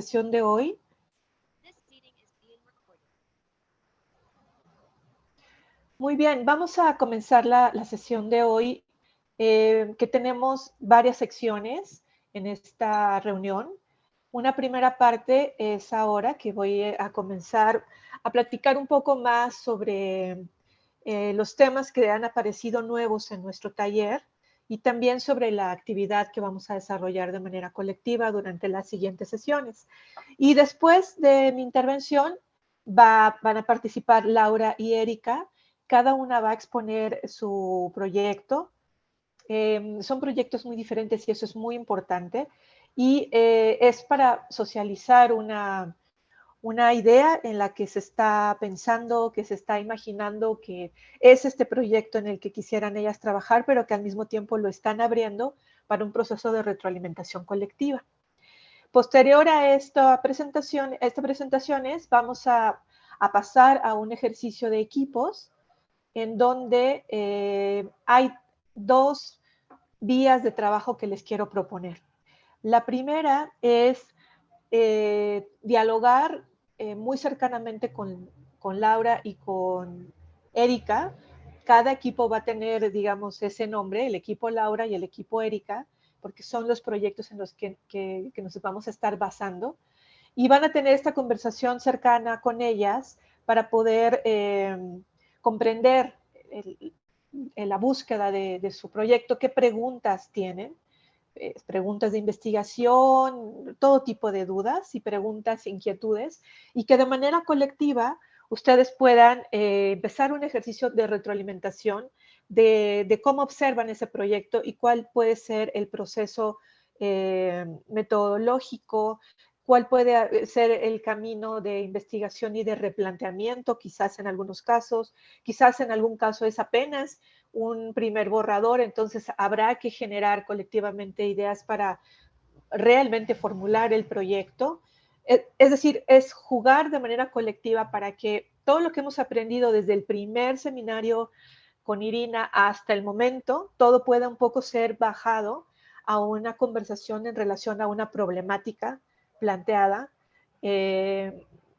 sesión de hoy. Muy bien, vamos a comenzar la sesión de hoy, que tenemos varias secciones en esta reunión. Una primera parte es ahora que voy a comenzar a platicar un poco más sobre los temas que han aparecido nuevos en nuestro taller y también sobre la actividad que vamos a desarrollar de manera colectiva durante las siguientes sesiones. Y después de mi intervención van a participar Laura y Erika. Cada una va a exponer su proyecto. Son proyectos muy diferentes y eso es muy importante. Y es para socializar una idea en la que se está pensando, que se está imaginando que es este proyecto en el que quisieran ellas trabajar, pero que al mismo tiempo lo están abriendo para un proceso de retroalimentación colectiva. Posterior a estas presentaciones, vamos a pasar a un ejercicio de equipos en donde hay dos vías de trabajo que les quiero proponer. La primera es dialogar muy cercanamente con Laura y con Erika. Cada equipo va a tener, digamos, ese nombre, el equipo Laura y el equipo Erika, porque son los proyectos en los que nos vamos a estar basando. Y van a tener esta conversación cercana con ellas para poder comprender la búsqueda de su proyecto, qué preguntas tienen, preguntas de investigación, todo tipo de dudas y preguntas, inquietudes, y que de manera colectiva ustedes puedan empezar un ejercicio de retroalimentación de cómo observan ese proyecto y cuál puede ser el proceso metodológico, cuál puede ser el camino de investigación y de replanteamiento, quizás en algunos casos, quizás en algún caso es apenas un primer borrador, entonces habrá que generar colectivamente ideas para realmente formular el proyecto. Es decir, es jugar de manera colectiva para que todo lo que hemos aprendido desde el primer seminario con Irina hasta el momento, todo pueda un poco ser bajado a una conversación en relación a una problemática planteada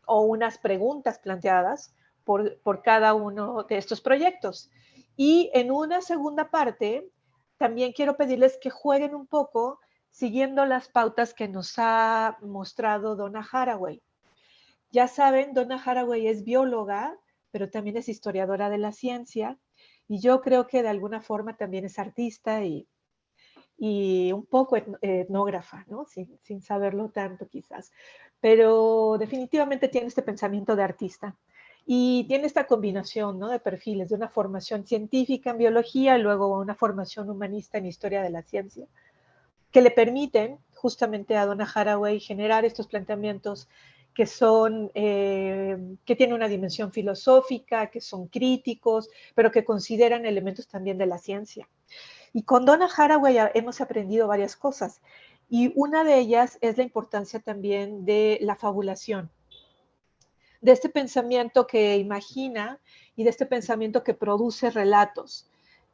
o unas preguntas planteadas por cada uno de estos proyectos. Y en una segunda parte, también quiero pedirles que jueguen un poco siguiendo las pautas que nos ha mostrado Donna Haraway. Ya saben, Donna Haraway es bióloga, pero también es historiadora de la ciencia, y yo creo que de alguna forma también es artista y un poco etnógrafa, ¿no? Sin saberlo tanto quizás, pero definitivamente tiene este pensamiento de artista. Y tiene esta combinación, ¿no?, de perfiles, de una formación científica en biología, luego una formación humanista en historia de la ciencia, que le permiten justamente a Donna Haraway generar estos planteamientos que son, que tienen una dimensión filosófica, que son críticos, pero que consideran elementos también de la ciencia. Y con Donna Haraway hemos aprendido varias cosas, y una de ellas es la importancia también de la fabulación, de este pensamiento que imagina y de este pensamiento que produce relatos.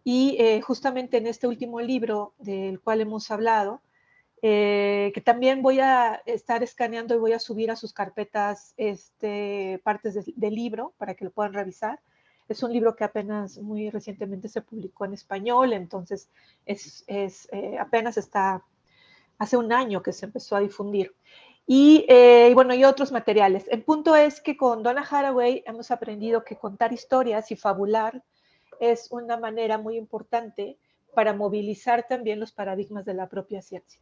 Y justamente en este último libro del cual hemos hablado, que también voy a estar escaneando y voy a subir a sus carpetas partes del libro para que lo puedan revisar. Es un libro que apenas muy recientemente se publicó en español, entonces apenas está, hace un año que se empezó a difundir. Y bueno, y otros materiales. El punto es que con Donna Haraway hemos aprendido que contar historias y fabular es una manera muy importante para movilizar también los paradigmas de la propia ciencia.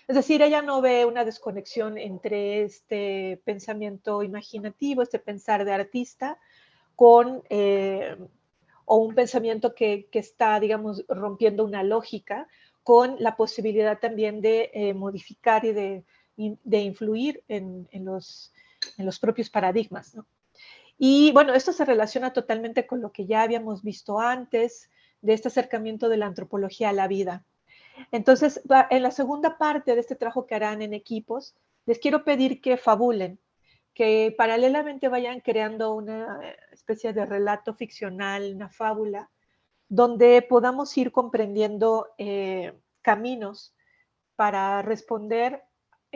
Es decir, ella no ve una desconexión entre este pensamiento imaginativo, este pensar de artista, con o un pensamiento que está, digamos, rompiendo una lógica, con la posibilidad también de modificar y de influir en los propios paradigmas, ¿no? Y bueno, esto se relaciona totalmente con lo que ya habíamos visto antes, de este acercamiento de la antropología a la vida. Entonces, en la segunda parte de este trabajo que harán en equipos, les quiero pedir que fabulen, que paralelamente vayan creando una especie de relato ficcional, una fábula, donde podamos ir comprendiendo caminos para responder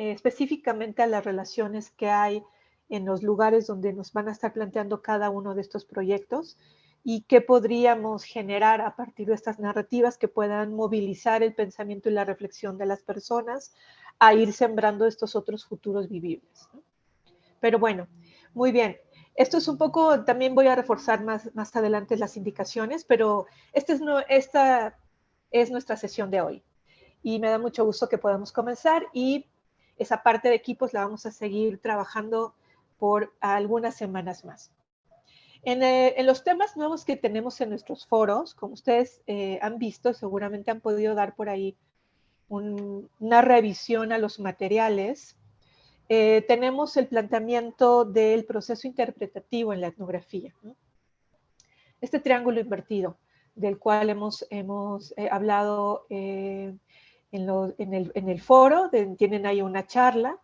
específicamente a las relaciones que hay en los lugares donde nos van a estar planteando cada uno de estos proyectos y qué podríamos generar a partir de estas narrativas que puedan movilizar el pensamiento y la reflexión de las personas a ir sembrando estos otros futuros vivibles, ¿no? Pero bueno, muy bien. Esto es un poco, también voy a reforzar más adelante las indicaciones, pero esta es nuestra sesión de hoy. Y me da mucho gusto que podamos comenzar y esa parte de equipos la vamos a seguir trabajando por algunas semanas más. En los temas nuevos que tenemos en nuestros foros, como ustedes han visto, seguramente han podido dar por ahí una revisión a los materiales. Tenemos el planteamiento del proceso interpretativo en la etnografía, ¿no? Este triángulo invertido, del cual hemos hablado en el foro, tienen ahí una charla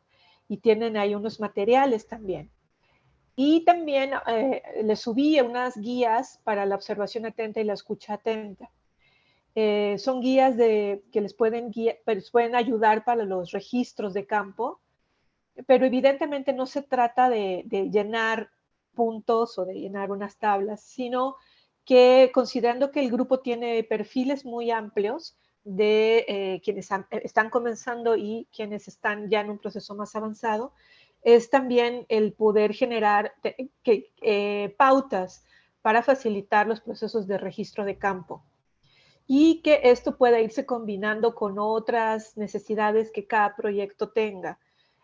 y tienen ahí unos materiales también. Y también les subí unas guías para la observación atenta y la escucha atenta. Son guías que les pueden ayudar para los registros de campo, pero evidentemente no se trata de llenar puntos o de llenar unas tablas, sino que considerando que el grupo tiene perfiles muy amplios de quienes están comenzando y quienes están ya en un proceso más avanzado, es también el poder generar pautas para facilitar los procesos de registro de campo y que esto pueda irse combinando con otras necesidades que cada proyecto tenga.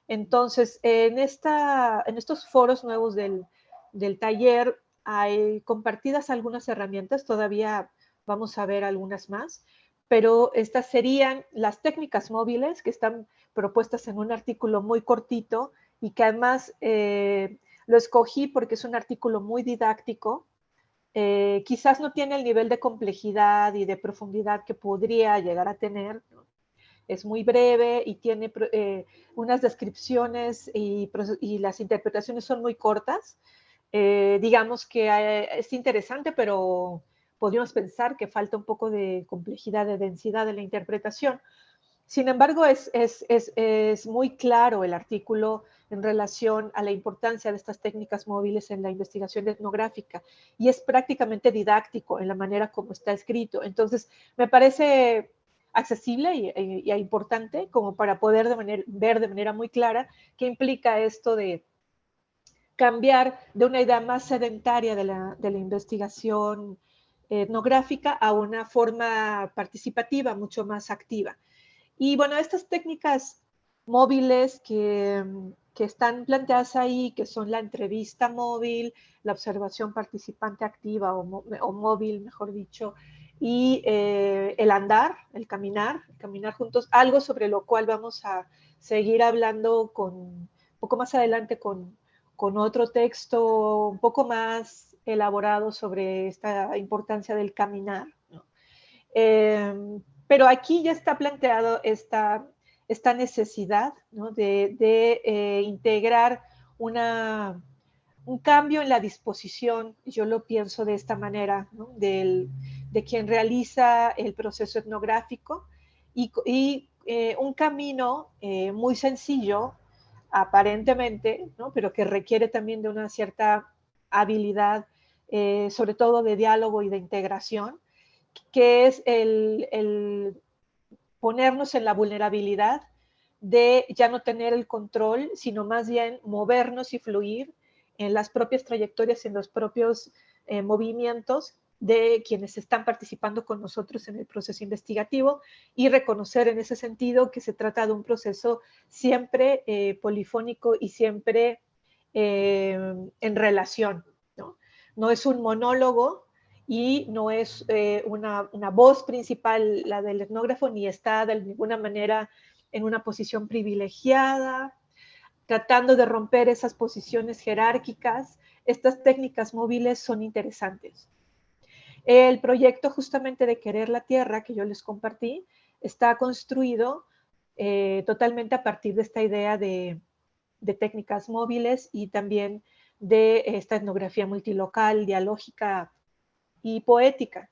Entonces, en estos foros nuevos del taller hay compartidas algunas herramientas, todavía vamos a ver algunas más, pero estas serían las técnicas móviles que están propuestas en un artículo muy cortito y que además lo escogí porque es un artículo muy didáctico. Quizás no tiene el nivel de complejidad y de profundidad que podría llegar a tener, ¿no? Es muy breve y tiene unas descripciones y las interpretaciones son muy cortas. Digamos que es interesante, pero podríamos pensar que falta un poco de complejidad, de densidad de la interpretación. Sin embargo, es muy claro el artículo en relación a la importancia de estas técnicas móviles en la investigación etnográfica y es prácticamente didáctico en la manera como está escrito. Entonces, me parece accesible y importante como para poder ver de manera muy clara qué implica esto de cambiar de una idea más sedentaria de la investigación etnográfica a una forma participativa, mucho más activa. Y bueno, estas técnicas móviles que están planteadas ahí, que son la entrevista móvil, la observación participante activa o móvil, mejor dicho, y el andar, el caminar juntos, algo sobre lo cual vamos a seguir hablando un poco más adelante con otro texto un poco más elaborado sobre esta importancia del caminar, ¿no? Pero aquí ya está planteado esta necesidad, ¿no? de integrar un cambio en la disposición, yo lo pienso de esta manera, ¿no? De quien realiza el proceso etnográfico y un camino muy sencillo, aparentemente, ¿no? Pero que requiere también de una cierta habilidad, sobre todo de diálogo y de integración, que es el ponernos en la vulnerabilidad de ya no tener el control, sino más bien movernos y fluir en las propias trayectorias, en los propios movimientos de quienes están participando con nosotros en el proceso investigativo y reconocer en ese sentido que se trata de un proceso siempre polifónico y siempre en relación, ¿no? No es un monólogo y no es una voz principal la del etnógrafo, ni está de ninguna manera en una posición privilegiada, tratando de romper esas posiciones jerárquicas. Estas técnicas móviles son interesantes. El proyecto justamente de Querer la Tierra que yo les compartí está construido totalmente a partir de esta idea de técnicas móviles y también de esta etnografía multilocal, dialógica y poética.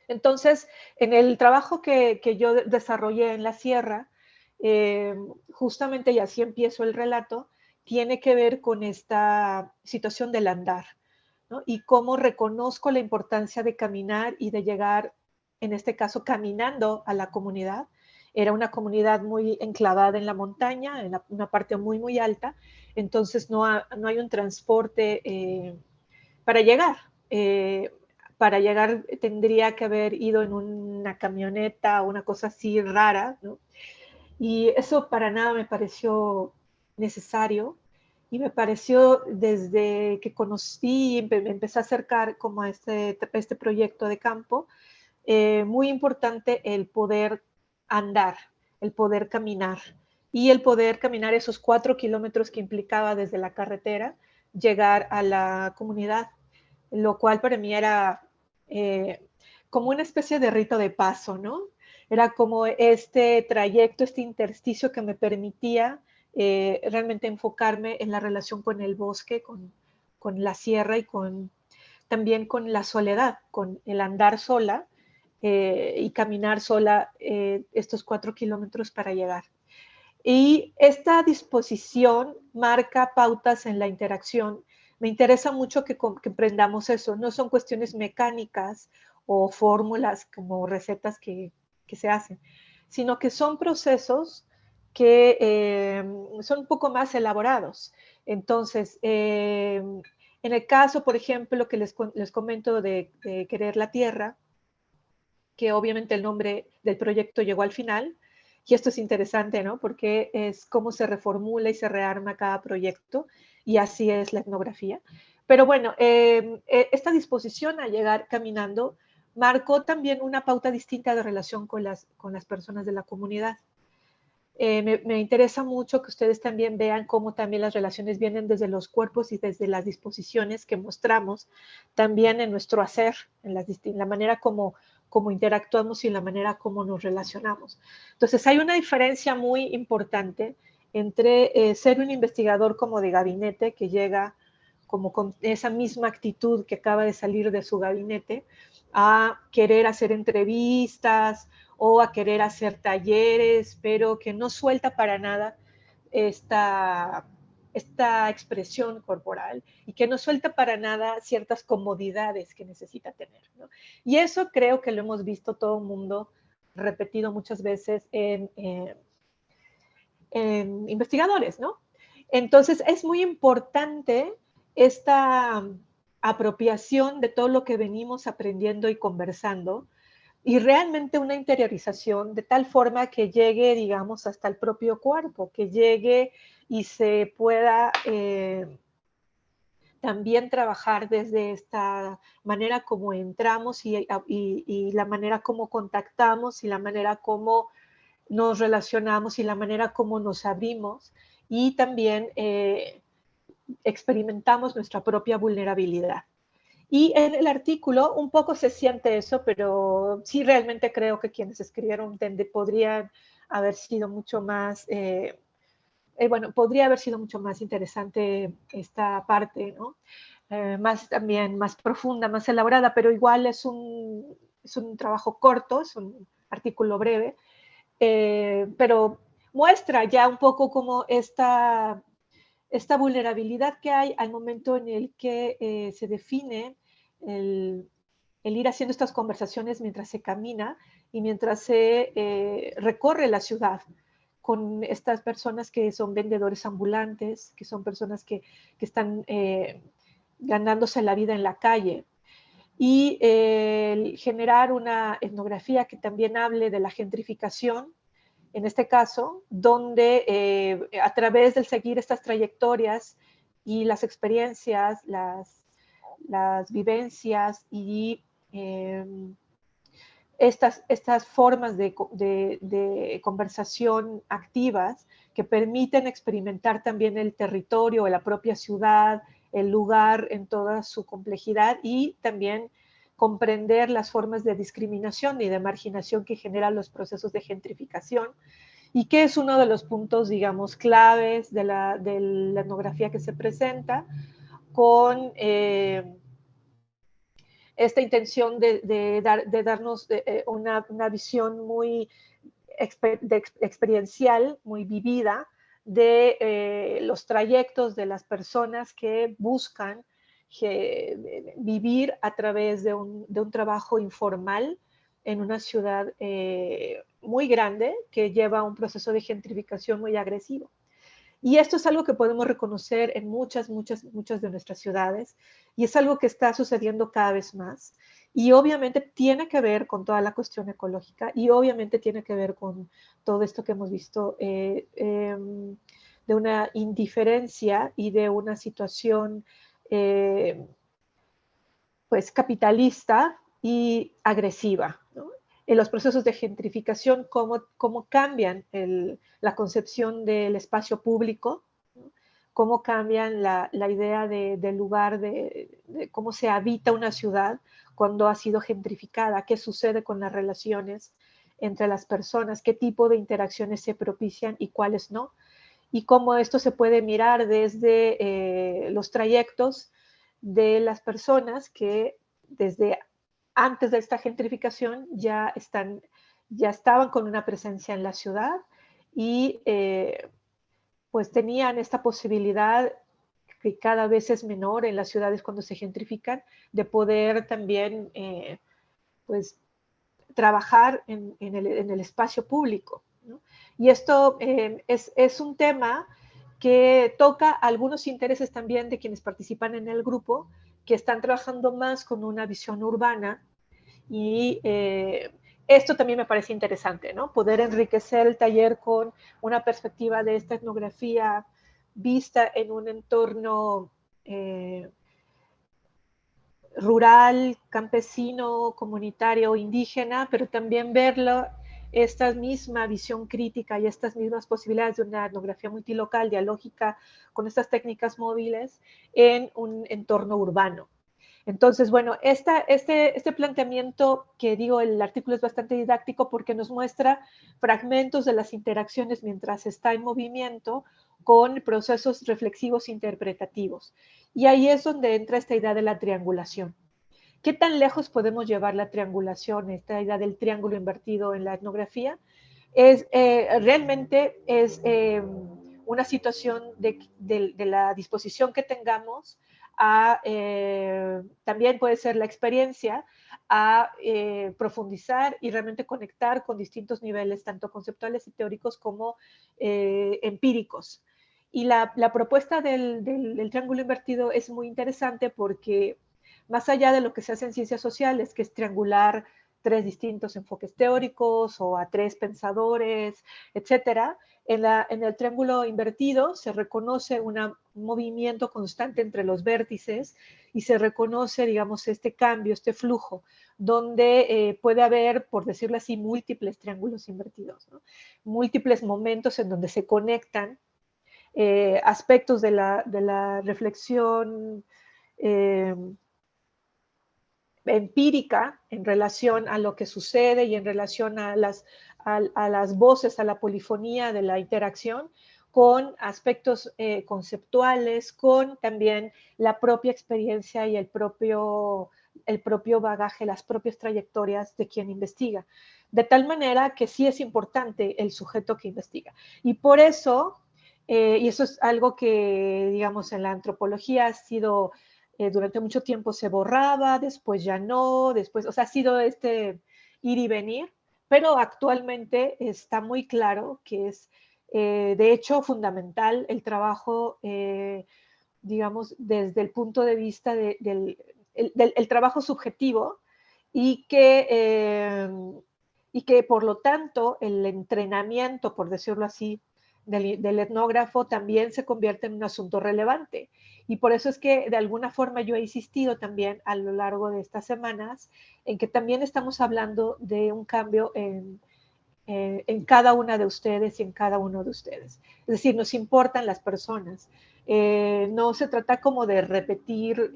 Entonces, en el trabajo que yo desarrollé en la sierra, eh, justamente, y así empiezo el relato, tiene que ver con esta situación del andar, ¿no? Y cómo reconozco la importancia de caminar y de llegar, en este caso, caminando a la comunidad. Era una comunidad muy enclavada en la montaña, en una parte muy, muy alta, entonces no hay un transporte para llegar. Para llegar tendría que haber ido en una camioneta o una cosa así rara, ¿no? Y eso para nada me pareció necesario y me pareció desde que conocí, me empecé a acercar como a este proyecto de campo, muy importante el poder andar, el poder caminar y el poder caminar esos 4 kilómetros que implicaba desde la carretera llegar a la comunidad, lo cual para mí era eh, como una especie de rito de paso, ¿no? Era como este trayecto, este intersticio que me permitía realmente enfocarme en la relación con el bosque, con la sierra y también con la soledad, con el andar sola y caminar sola estos 4 kilómetros para llegar. Y esta disposición marca pautas en la interacción. Me interesa mucho que comprendamos eso. No son cuestiones mecánicas o fórmulas como recetas que se hacen, sino que son procesos que son un poco más elaborados. Entonces, en el caso, por ejemplo, que les comento de Querer la Tierra, que obviamente el nombre del proyecto llegó al final. Y esto es interesante, ¿no? Porque es cómo se reformula y se rearma cada proyecto, y así es la etnografía. Pero bueno, esta disposición a llegar caminando marcó también una pauta distinta de relación con las personas de la comunidad. Me interesa mucho que ustedes también vean cómo también las relaciones vienen desde los cuerpos y desde las disposiciones que mostramos también en nuestro hacer, en la manera como interactuamos y la manera como nos relacionamos. Entonces, hay una diferencia muy importante entre ser un investigador como de gabinete, que llega como con esa misma actitud que acaba de salir de su gabinete, a querer hacer entrevistas o a querer hacer talleres, pero que no suelta para nada esta, esta expresión corporal y que no suelta para nada ciertas comodidades que necesita tener, ¿no? Y eso creo que lo hemos visto todo el mundo repetido muchas veces en investigadores, ¿no? Entonces es muy importante esta apropiación de todo lo que venimos aprendiendo y conversando, y realmente una interiorización de tal forma que llegue, digamos, hasta el propio cuerpo, que llegue y se pueda también trabajar desde esta manera como entramos y la manera como contactamos y la manera como nos relacionamos y la manera como nos abrimos, y también experimentamos nuestra propia vulnerabilidad. Y en el artículo un poco se siente eso, pero sí realmente creo que quienes escribieron podrían haber sido mucho más, bueno, podría haber sido mucho más interesante esta parte, ¿no? Más también, más profunda, más elaborada, pero igual es un trabajo corto, es un artículo breve, pero muestra ya un poco como esta vulnerabilidad que hay al momento en el que se define el, el, ir haciendo estas conversaciones mientras se camina y mientras se recorre la ciudad con estas personas que son vendedores ambulantes, que son personas que están ganándose la vida en la calle. Y generar una etnografía que también hable de la gentrificación, en este caso, donde a través del seguir estas trayectorias y las experiencias, las vivencias y estas formas de conversación activas que permiten experimentar también el territorio, la propia ciudad, el lugar en toda su complejidad, y también comprender las formas de discriminación y de marginación que generan los procesos de gentrificación, y que es uno de los puntos, digamos, claves de la etnografía que se presenta, con esta intención de darnos una visión muy experiencial, muy vivida, de los trayectos de las personas que buscan vivir a través de un trabajo informal en una ciudad muy grande que lleva un proceso de gentrificación muy agresivo. Y esto es algo que podemos reconocer en muchas de nuestras ciudades y es algo que está sucediendo cada vez más. Y obviamente tiene que ver con toda la cuestión ecológica y obviamente tiene que ver con todo esto que hemos visto de una indiferencia y de una situación pues capitalista y agresiva, ¿no? En los procesos de gentrificación, cómo cambian la concepción del espacio público, ¿no? Cómo cambian la idea del lugar, de cómo se habita una ciudad cuando ha sido gentrificada, qué sucede con las relaciones entre las personas, qué tipo de interacciones se propician y cuáles no, y cómo esto se puede mirar desde los trayectos de las personas que desde antes de esta gentrificación ya estaban con una presencia en la ciudad y pues tenían esta posibilidad que cada vez es menor en las ciudades cuando se gentrifican, de poder también pues trabajar en el espacio público, ¿no? Y esto es un tema que toca algunos intereses también de quienes participan en el grupo, que están trabajando más con una visión urbana y esto también me parece interesante, ¿no? Poder enriquecer el taller con una perspectiva de esta etnografía vista en un entorno rural, campesino, comunitario, indígena, pero también verlo, esta misma visión crítica y estas mismas posibilidades de una etnografía multilocal, dialógica, con estas técnicas móviles en un entorno urbano. Entonces, bueno, este planteamiento que digo, el artículo es bastante didáctico porque nos muestra fragmentos de las interacciones mientras está en movimiento con procesos reflexivos interpretativos. Y ahí es donde entra esta idea de la triangulación. ¿Qué tan lejos podemos llevar la triangulación, esta idea del triángulo invertido en la etnografía? Realmente es una situación de la disposición que tengamos también puede ser la experiencia, a profundizar y realmente conectar con distintos niveles, tanto conceptuales y teóricos como empíricos. Y la propuesta del triángulo invertido es muy interesante porque más allá de lo que se hace en ciencias sociales, que es triangular tres distintos enfoques teóricos o a tres pensadores, etcétera, en el triángulo invertido se reconoce un movimiento constante entre los vértices y se reconoce, digamos, este cambio, este flujo, donde puede haber, por decirlo así, múltiples triángulos invertidos, ¿no? Múltiples momentos en donde se conectan aspectos de la reflexión empírica en relación a lo que sucede y en relación a las voces, a la polifonía de la interacción, con aspectos conceptuales, con también la propia experiencia y el propio bagaje, las propias trayectorias de quien investiga. De tal manera que sí es importante el sujeto que investiga. Y por eso, y eso es algo que, digamos, en la antropología ha sido durante mucho tiempo se borraba, después ya no, después, o sea, ha sido este ir y venir, pero actualmente está muy claro que es, de hecho, fundamental el trabajo, digamos, desde el punto de vista del trabajo subjetivo y que, por lo tanto, el entrenamiento, por decirlo así, del etnógrafo también se convierte en un asunto relevante. Y por eso es que de alguna forma yo he insistido también a lo largo de estas semanas en que también estamos hablando de un cambio en cada una de ustedes y en cada uno de ustedes. Es decir, nos importan las personas. No se trata como de repetir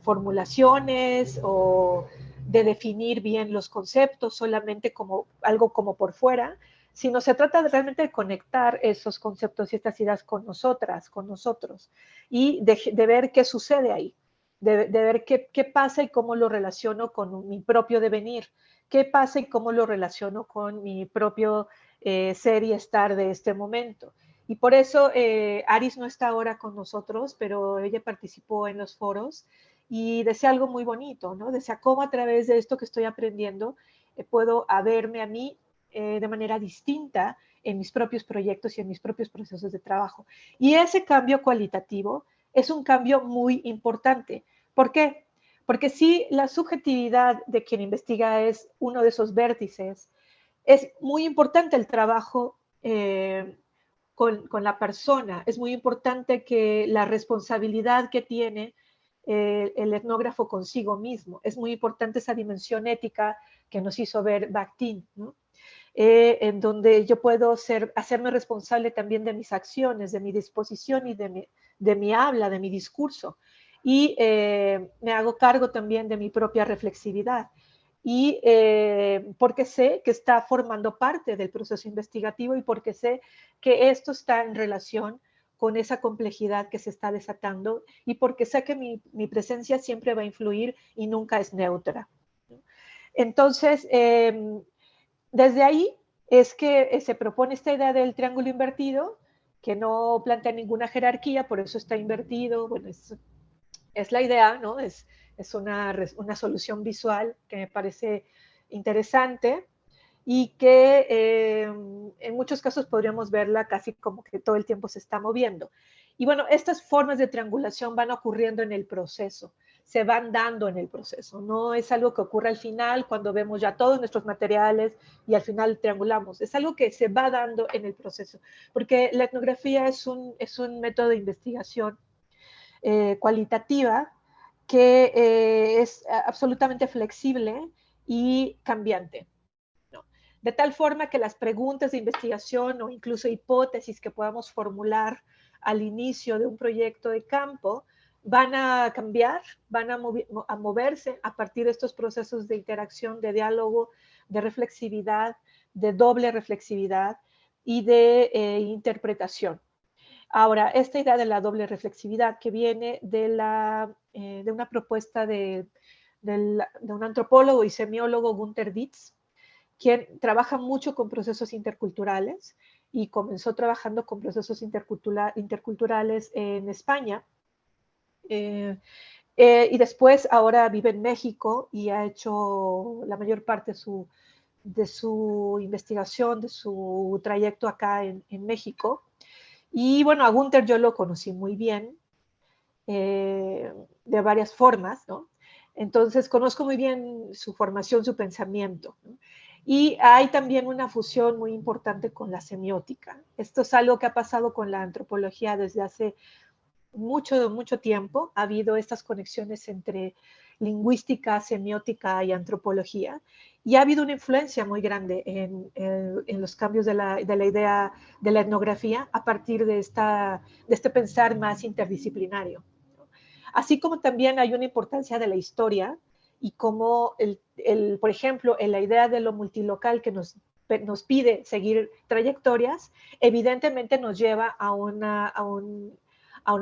formulaciones o de definir bien los conceptos solamente como algo como por fuera, sino se trata realmente de conectar esos conceptos y estas ideas con nosotras, con nosotros, y de ver qué sucede ahí, de ver qué pasa y cómo lo relaciono con mi propio devenir, qué pasa y cómo lo relaciono con mi propio ser y estar de este momento. Y por eso Aris no está ahora con nosotros, pero ella participó en los foros y decía algo muy bonito, ¿no? Decía cómo a través de esto que estoy aprendiendo puedo verme a mí de manera distinta en mis propios proyectos y en mis propios procesos de trabajo. Y ese cambio cualitativo es un cambio muy importante. ¿Por qué? Porque si la subjetividad de quien investiga es uno de esos vértices, es muy importante el trabajo con la persona, es muy importante que la responsabilidad que tiene el etnógrafo consigo mismo, es muy importante esa dimensión ética que nos hizo ver Bakhtin, ¿no? En donde yo puedo hacerme responsable también de mis acciones, de mi disposición y de mi habla, de mi discurso. Y me hago cargo también de mi propia reflexividad. Y porque sé que está formando parte del proceso investigativo y porque sé que esto está en relación con esa complejidad que se está desatando y porque sé que mi presencia siempre va a influir y nunca es neutra. Entonces, desde ahí es que se propone esta idea del triángulo invertido, que no plantea ninguna jerarquía, por eso está invertido. Bueno, es la idea, ¿no? Es una solución visual que me parece interesante y que en muchos casos podríamos verla casi como que todo el tiempo se está moviendo. Y bueno, estas formas de triangulación van ocurriendo en el proceso, se van dando en el proceso, no es algo que ocurre al final cuando vemos ya todos nuestros materiales y al final triangulamos, es algo que se va dando en el proceso, porque la etnografía es un método de investigación cualitativa que es absolutamente flexible y cambiante, ¿no? De tal forma que las preguntas de investigación o incluso hipótesis que podamos formular al inicio de un proyecto de campo van a cambiar, van a moverse a partir de estos procesos de interacción, de diálogo, de reflexividad, de doble reflexividad y de interpretación. Ahora, esta idea de la doble reflexividad que viene de una propuesta de un antropólogo y semiólogo, Günter Dietz, quien trabaja mucho con procesos interculturales y comenzó trabajando con procesos interculturales en España. Y después ahora vive en México y ha hecho la mayor parte de su investigación, de su trayecto acá en México. Y bueno, a Gunther yo lo conocí muy bien, de varias formas, ¿no? Entonces conozco muy bien su formación, su pensamiento, ¿no? Y hay también una fusión muy importante con la semiótica. Esto es algo que ha pasado con la antropología desde hace mucho tiempo. Ha habido estas conexiones entre lingüística, semiótica y antropología. Y ha habido una influencia muy grande en los cambios de la idea de la etnografía a partir de este pensar más interdisciplinario. Así como también hay una importancia de la historia y como, por ejemplo, en la idea de lo multilocal que nos pide seguir trayectorias, evidentemente nos lleva a una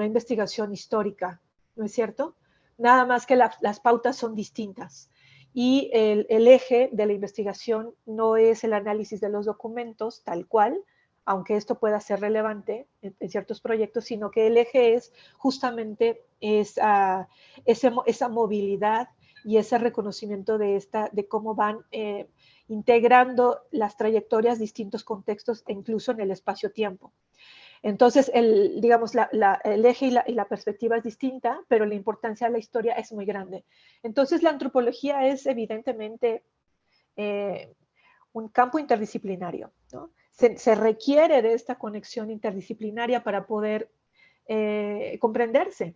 investigación histórica, ¿no es cierto? Nada más que las pautas son distintas. Y el eje de la investigación no es el análisis de los documentos tal cual, aunque esto pueda ser relevante en ciertos proyectos, sino que el eje es justamente esa movilidad y ese reconocimiento de cómo van integrando las trayectorias, distintos contextos, e incluso en el espacio-tiempo. Entonces, digamos, el eje y la perspectiva es distinta, pero la importancia de la historia es muy grande. Entonces, la antropología es evidentemente un campo interdisciplinario, ¿no? Se requiere de esta conexión interdisciplinaria para poder comprenderse.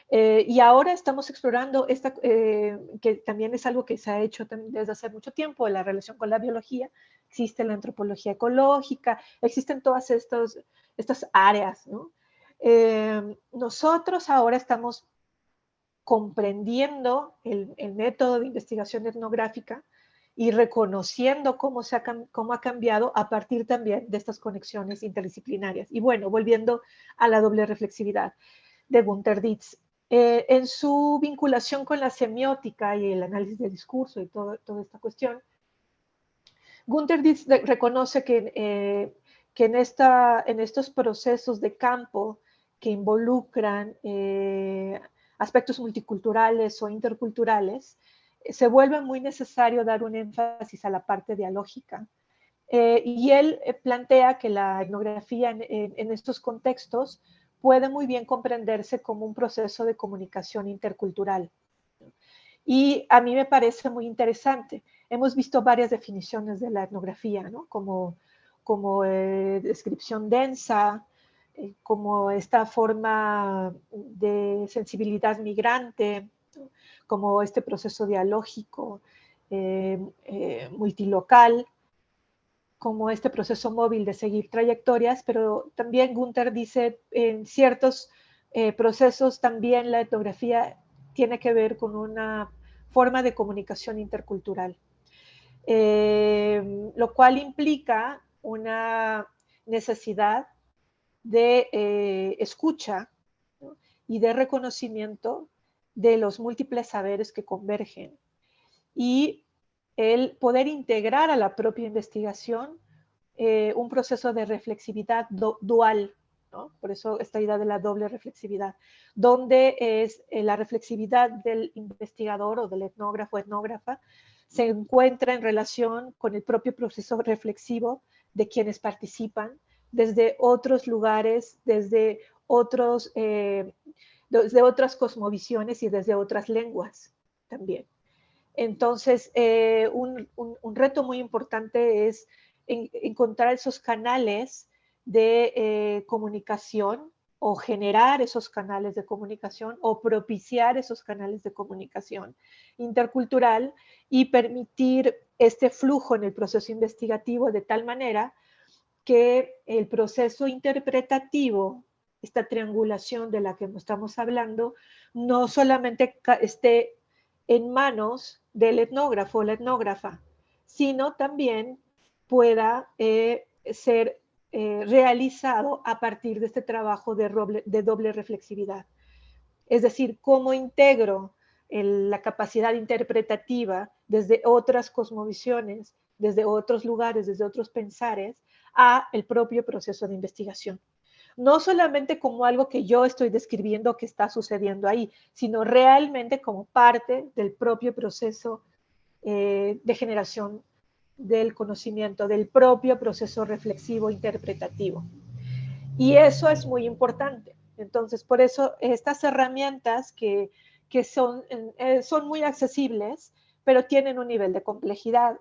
Y ahora estamos explorando que también es algo que se ha hecho desde hace mucho tiempo, la relación con la biología. Existe la antropología ecológica, existen todas estas áreas, ¿no? Nosotros ahora estamos comprendiendo el método de investigación etnográfica y reconociendo cómo ha cambiado a partir también de estas conexiones interdisciplinarias. Y bueno, volviendo a la doble reflexividad de Günter Dietz, en su vinculación con la semiótica y el análisis del discurso y toda esta cuestión, Gunther reconoce que en estos procesos de campo que involucran aspectos multiculturales o interculturales, se vuelve muy necesario dar un énfasis a la parte dialógica. Y él plantea que la etnografía en estos contextos puede muy bien comprenderse como un proceso de comunicación intercultural. Y a mí me parece muy interesante. Hemos visto varias definiciones de la etnografía, ¿no? Como descripción densa, como esta forma de sensibilidad migrante, ¿no? Como este proceso dialógico multilocal, como este proceso móvil de seguir trayectorias, pero también Gunther dice en ciertos procesos también la etnografía tiene que ver con una forma de comunicación intercultural, lo cual implica una necesidad de escucha, ¿no? Y de reconocimiento de los múltiples saberes que convergen y el poder integrar a la propia investigación un proceso de reflexividad dual, ¿no? Por eso esta idea de la doble reflexividad, donde es la reflexividad del investigador o del etnógrafo o etnógrafa se encuentra en relación con el propio proceso reflexivo de quienes participan desde otros lugares, desde otras cosmovisiones y desde otras lenguas también. Entonces, un reto muy importante es encontrar esos canales de comunicación o generar esos canales de comunicación o propiciar esos canales de comunicación intercultural y permitir este flujo en el proceso investigativo de tal manera que el proceso interpretativo, esta triangulación de la que estamos hablando, no solamente esté en manos del etnógrafo o la etnógrafa, sino también pueda ser realizado a partir de este trabajo de doble reflexividad. Es decir, cómo integro la capacidad interpretativa desde otras cosmovisiones, desde otros lugares, desde otros pensares, a el propio proceso de investigación. No solamente como algo que yo estoy describiendo que está sucediendo ahí, sino realmente como parte del propio proceso de generación del conocimiento, del propio proceso reflexivo interpretativo. Y eso es muy importante. Entonces, por eso estas herramientas que son muy accesibles, pero tienen un nivel de complejidad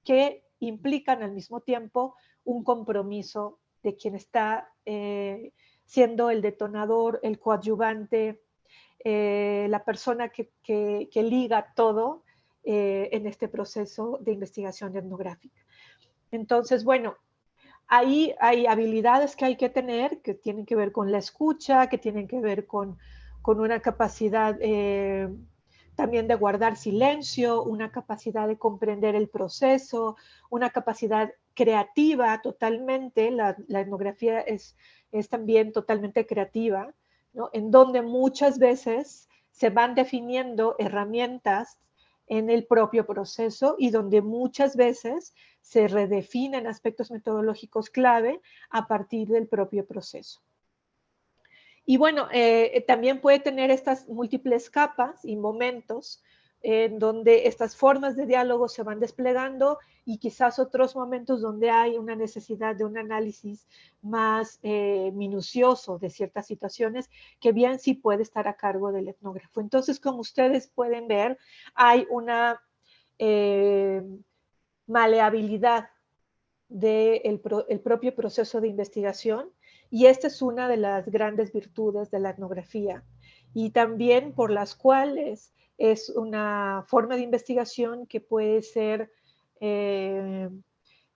que implican al mismo tiempo un compromiso de quien está siendo el detonador, el coadyuvante, la persona que liga todo en este proceso de investigación etnográfica. Entonces, bueno, ahí hay habilidades que hay que tener que tienen que ver con la escucha, que tienen que ver con una capacidad también de guardar silencio, una capacidad de comprender el proceso, una capacidad creativa totalmente. La etnografía es también totalmente creativa, ¿no? En donde muchas veces se van definiendo herramientas en el propio proceso y donde muchas veces se redefinen aspectos metodológicos clave a partir del propio proceso. Y bueno, también puede tener estas múltiples capas y momentos en donde estas formas de diálogo se van desplegando y quizás otros momentos donde hay una necesidad de un análisis más minucioso de ciertas situaciones que bien sí puede estar a cargo del etnógrafo. Entonces, como ustedes pueden ver, hay una maleabilidad del propio proceso de investigación y esta es una de las grandes virtudes de la etnografía y también por las cuales es una forma de investigación que puede ser,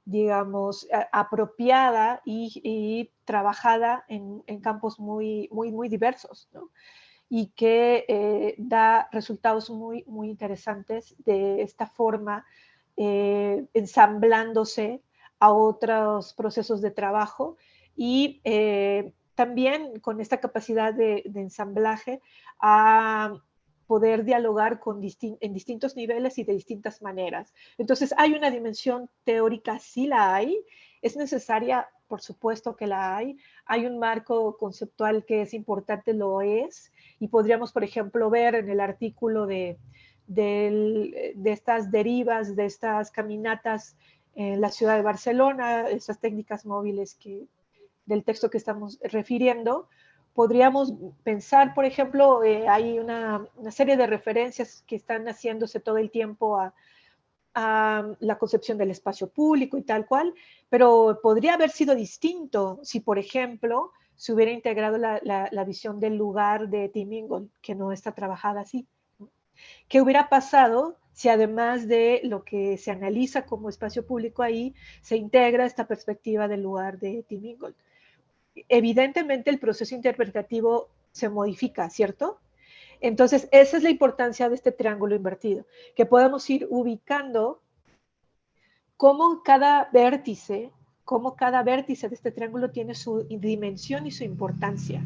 digamos, apropiada y trabajada en campos muy diversos, ¿no? Y que da resultados muy interesantes de esta forma, ensamblándose a otros procesos de trabajo y también con esta capacidad de ensamblaje a poder dialogar en distintos niveles y de distintas maneras. Entonces, ¿hay una dimensión teórica? Sí la hay. ¿Es necesaria? Por supuesto que la hay. ¿Hay un marco conceptual que es importante? Lo es. Y podríamos, por ejemplo, ver en el artículo de estas derivas, de estas caminatas en la ciudad de Barcelona, esas técnicas móviles del texto que estamos refiriendo, podríamos pensar, por ejemplo, hay una serie de referencias que están haciéndose todo el tiempo a la concepción del espacio público y tal cual, pero podría haber sido distinto si, por ejemplo, se hubiera integrado la visión del lugar de Tim Ingold, que no está trabajada así. ¿Qué hubiera pasado si además de lo que se analiza como espacio público ahí, se integra esta perspectiva del lugar de Tim Ingold? Evidentemente el proceso interpretativo se modifica, ¿cierto? Entonces, esa es la importancia de este triángulo invertido, que podamos ir ubicando cómo cada vértice de este triángulo tiene su dimensión y su importancia,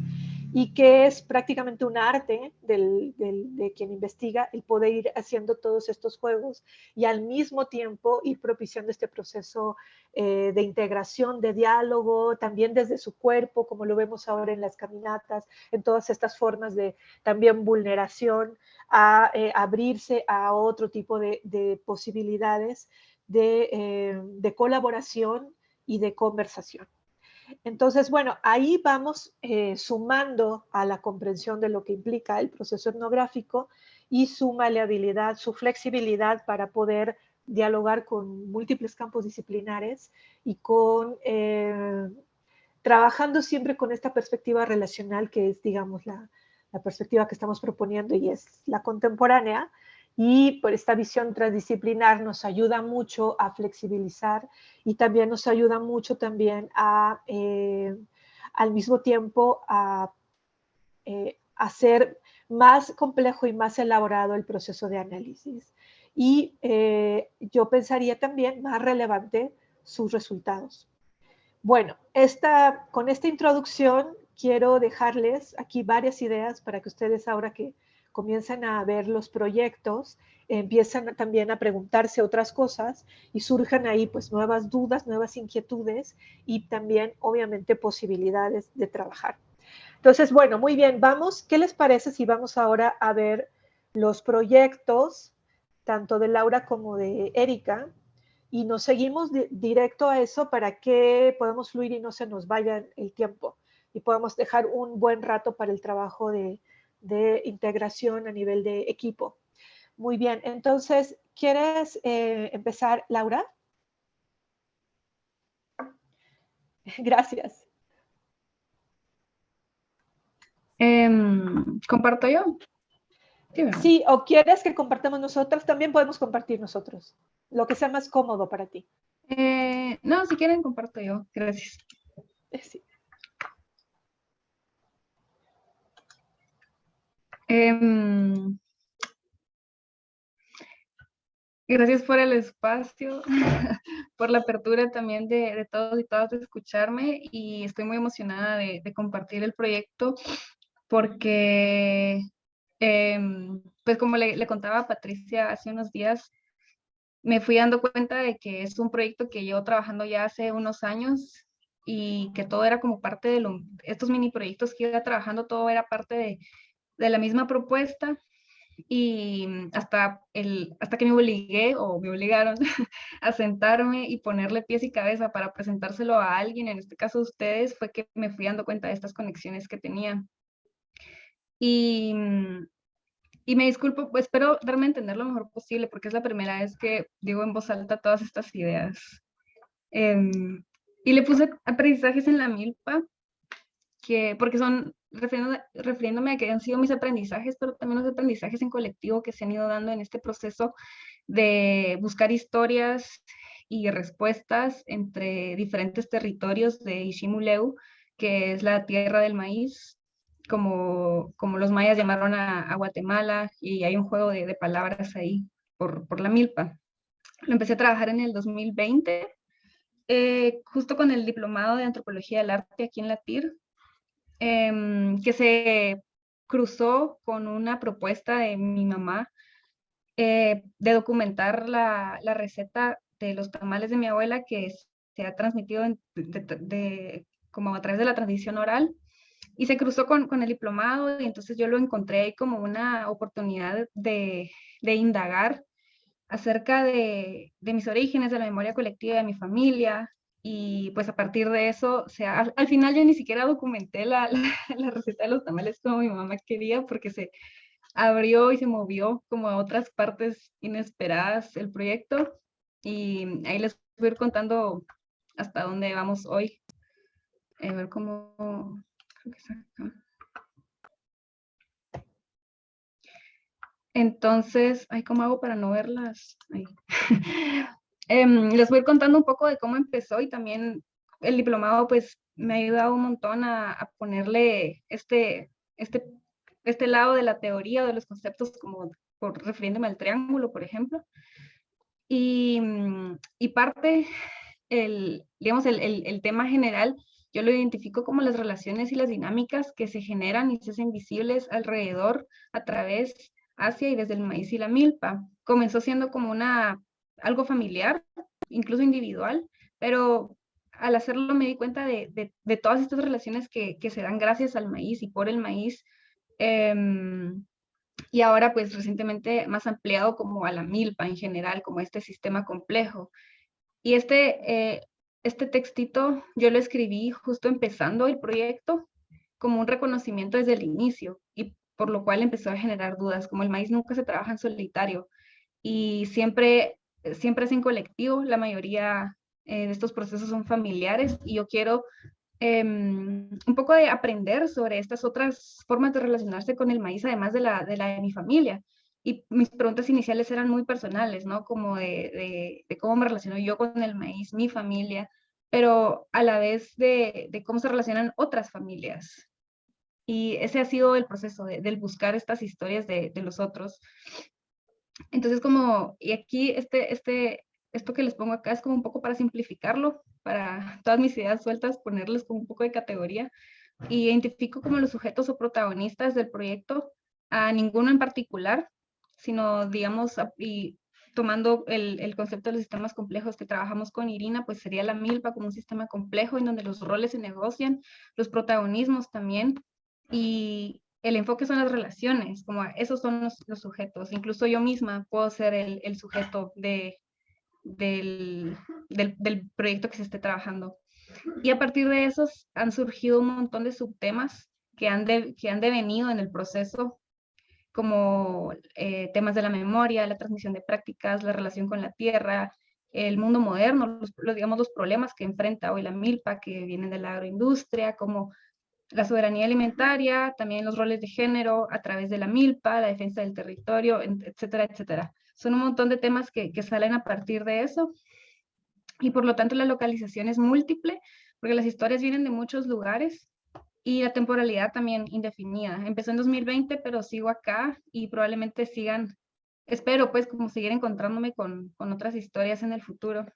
y que es prácticamente un arte de quien investiga el poder ir haciendo todos estos juegos y al mismo tiempo ir propiciando este proceso de integración, de diálogo, también desde su cuerpo, como lo vemos ahora en las caminatas, en todas estas formas de también vulneración, a abrirse a otro tipo de posibilidades de colaboración y de conversación. Entonces, bueno, ahí vamos sumando a la comprensión de lo que implica el proceso etnográfico y su maleabilidad, su flexibilidad para poder dialogar con múltiples campos disciplinares y trabajando siempre con esta perspectiva relacional que es, digamos, la perspectiva que estamos proponiendo y es la contemporánea. Y por esta visión transdisciplinar nos ayuda mucho a flexibilizar y también nos ayuda mucho también al mismo tiempo a hacer más complejo y más elaborado el proceso de análisis. Y yo pensaría también más relevante sus resultados. Bueno, con esta introducción quiero dejarles aquí varias ideas para que ustedes ahora que comiencen a ver los proyectos, empiezan también a preguntarse otras cosas y surjan ahí pues nuevas dudas, nuevas inquietudes y también obviamente posibilidades de trabajar. Entonces, bueno, muy bien, vamos, ¿qué les parece si vamos ahora a ver los proyectos, tanto de Laura como de Erika? Y nos seguimos directo a eso para que podamos fluir y no se nos vaya el tiempo y podamos dejar un buen rato para el trabajo de integración a nivel de equipo. Muy bien, entonces, ¿quieres empezar, Laura? Gracias. ¿Comparto yo? Sí, o quieres que compartamos nosotros, también podemos compartir nosotros, lo que sea más cómodo para ti. No, si quieren comparto yo, gracias. Sí. Gracias por el espacio, por la apertura también de todos y todas de escucharme, y estoy muy emocionada de compartir el proyecto porque, pues como le contaba a Patricia hace unos días, me fui dando cuenta de que es un proyecto que llevo trabajando ya hace unos años y que todo era como parte de estos mini proyectos que iba trabajando, todo era parte de la misma propuesta, y hasta que me obligué o me obligaron a sentarme y ponerle pies y cabeza para presentárselo a alguien, en este caso ustedes, fue que me fui dando cuenta de estas conexiones que tenía. Y, y me disculpo, pues espero darme a entender lo mejor posible porque es la primera vez que digo en voz alta todas estas ideas. Y le puse aprendizajes en la milpa, porque son, refiriéndome a que han sido mis aprendizajes, pero también los aprendizajes en colectivo que se han ido dando en este proceso de buscar historias y respuestas entre diferentes territorios de Ishimuleu, que es la tierra del maíz, como los mayas llamaron a Guatemala, y hay un juego de palabras ahí por la milpa. Lo empecé a trabajar en el 2020, justo con el diplomado de Antropología del Arte aquí en la TIR, que se cruzó con una propuesta de mi mamá de documentar la receta de los tamales de mi abuela que se ha transmitido como a través de la tradición oral y se cruzó con el diplomado y entonces yo lo encontré ahí como una oportunidad de indagar acerca de mis orígenes, de la memoria colectiva de mi familia. Y pues a partir de eso, o sea, al final yo ni siquiera documenté la receta de los tamales como mi mamá quería, porque se abrió y se movió como a otras partes inesperadas el proyecto. Y ahí les voy a ir contando hasta dónde vamos hoy. A ver cómo... Creo que es acá. Entonces, ay, ¿cómo hago para no verlas? Les voy a ir contando un poco de cómo empezó y también el diplomado pues me ha ayudado un montón a ponerle este lado de la teoría de los conceptos como refiriéndome al triángulo, por ejemplo. Y parte, digamos, el tema general, yo lo identifico como las relaciones y las dinámicas que se generan y se hacen visibles alrededor, a través, hacia y desde el maíz y la milpa. Comenzó siendo como algo familiar, incluso individual, pero al hacerlo me di cuenta de todas estas relaciones que se dan gracias al maíz y por el maíz. Y ahora pues recientemente más ampliado como a la milpa en general, como este sistema complejo. Y este textito yo lo escribí justo empezando el proyecto como un reconocimiento desde el inicio y por lo cual empezó a generar dudas, como el maíz nunca se trabaja en solitario y siempre es en colectivo, la mayoría de estos procesos son familiares y yo quiero un poco de aprender sobre estas otras formas de relacionarse con el maíz, además de mi familia. Y mis preguntas iniciales eran muy personales, ¿no? Como de cómo me relaciono yo con el maíz, mi familia, pero a la vez de cómo se relacionan otras familias. Y ese ha sido el proceso del buscar estas historias de los otros. Entonces, y aquí esto que les pongo acá es como un poco para simplificarlo, para todas mis ideas sueltas, ponerles como un poco de categoría, y identifico como los sujetos o protagonistas del proyecto a ninguno en particular, sino digamos, y tomando el concepto de los sistemas complejos que trabajamos con Irina, pues sería la milpa como un sistema complejo en donde los roles se negocian, los protagonismos también, y el enfoque son las relaciones, como esos son los sujetos. Incluso yo misma puedo ser el sujeto del proyecto que se esté trabajando. Y a partir de esos han surgido un montón de subtemas que han devenido en el proceso, como temas de la memoria, la transmisión de prácticas, la relación con la tierra, el mundo moderno, digamos, los problemas que enfrenta hoy la milpa, que vienen de la agroindustria, como la soberanía alimentaria, también los roles de género a través de la milpa, la defensa del territorio, etcétera, etcétera. Son un montón de temas que salen a partir de eso y por lo tanto la localización es múltiple porque las historias vienen de muchos lugares y la temporalidad también indefinida. Empezó en 2020, pero sigo acá y probablemente espero pues como seguir encontrándome con otras historias en el futuro.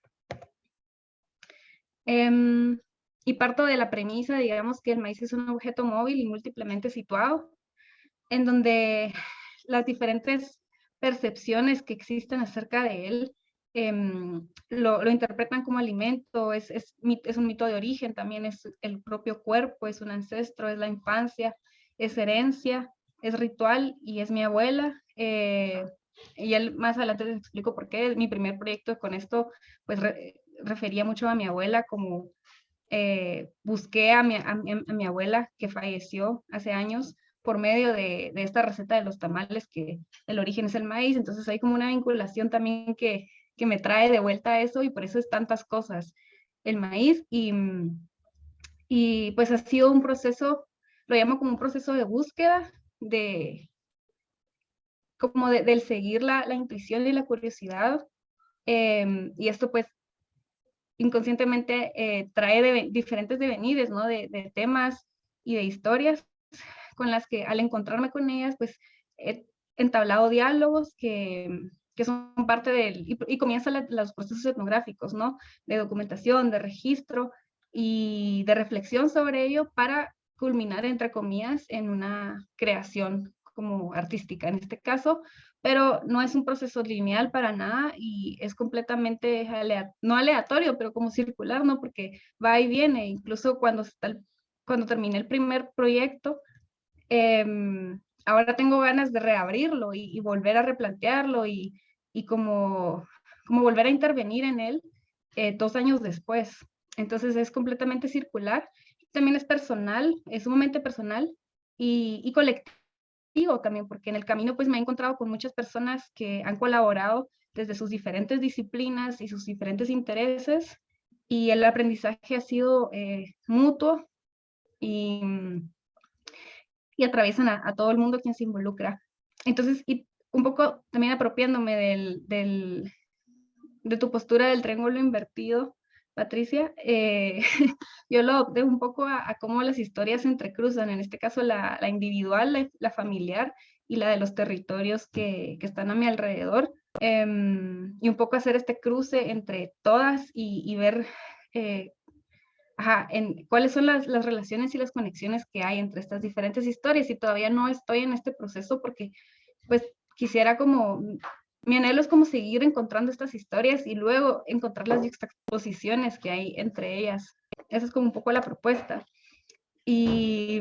Y parto de la premisa, digamos, que el maíz es un objeto móvil y múltiplemente situado, en donde las diferentes percepciones que existen acerca de él lo interpretan como alimento, es un mito de origen, también es el propio cuerpo, es un ancestro, es la infancia, es herencia, es ritual y es mi abuela. Y él más adelante les explico por qué. Mi primer proyecto con esto, pues refería mucho a mi abuela, como busqué a mi abuela que falleció hace años por medio de esta receta de los tamales, que el origen es el maíz, entonces hay como una vinculación también que me trae de vuelta a eso y por eso es tantas cosas el maíz y pues ha sido un proceso, lo llamo como un proceso de búsqueda, del seguir la intuición y la curiosidad, y esto pues inconscientemente trae diferentes devenires, ¿no? De temas y de historias con las que al encontrarme con ellas, pues he entablado diálogos que son parte y comienzan los procesos etnográficos, ¿no? De documentación, de registro y de reflexión sobre ello para culminar, entre comillas, en una creación como artística en este caso, pero no es un proceso lineal para nada y es completamente, no aleatorio, pero como circular, ¿no? Porque va y viene, incluso cuando terminé el primer proyecto, ahora tengo ganas de reabrirlo y volver a replantearlo y como volver a intervenir en él 2 años después. Entonces es completamente circular. También es personal, es sumamente personal y colectivo también, porque en el camino pues me he encontrado con muchas personas que han colaborado desde sus diferentes disciplinas y sus diferentes intereses y el aprendizaje ha sido mutuo y, y atraviesan a todo el mundo quien se involucra. Entonces, y un poco también apropiándome de tu postura del triángulo invertido, Patricia, yo lo opté un poco a cómo las historias se entrecruzan, en este caso la individual, la familiar y la de los territorios que están a mi alrededor, y un poco hacer este cruce entre todas y ver cuáles son las relaciones y las conexiones que hay entre estas diferentes historias, y todavía no estoy en este proceso porque pues quisiera mi anhelo es como seguir encontrando estas historias y luego encontrar las juxtaposiciones que hay entre ellas. Esa es como un poco la propuesta. Y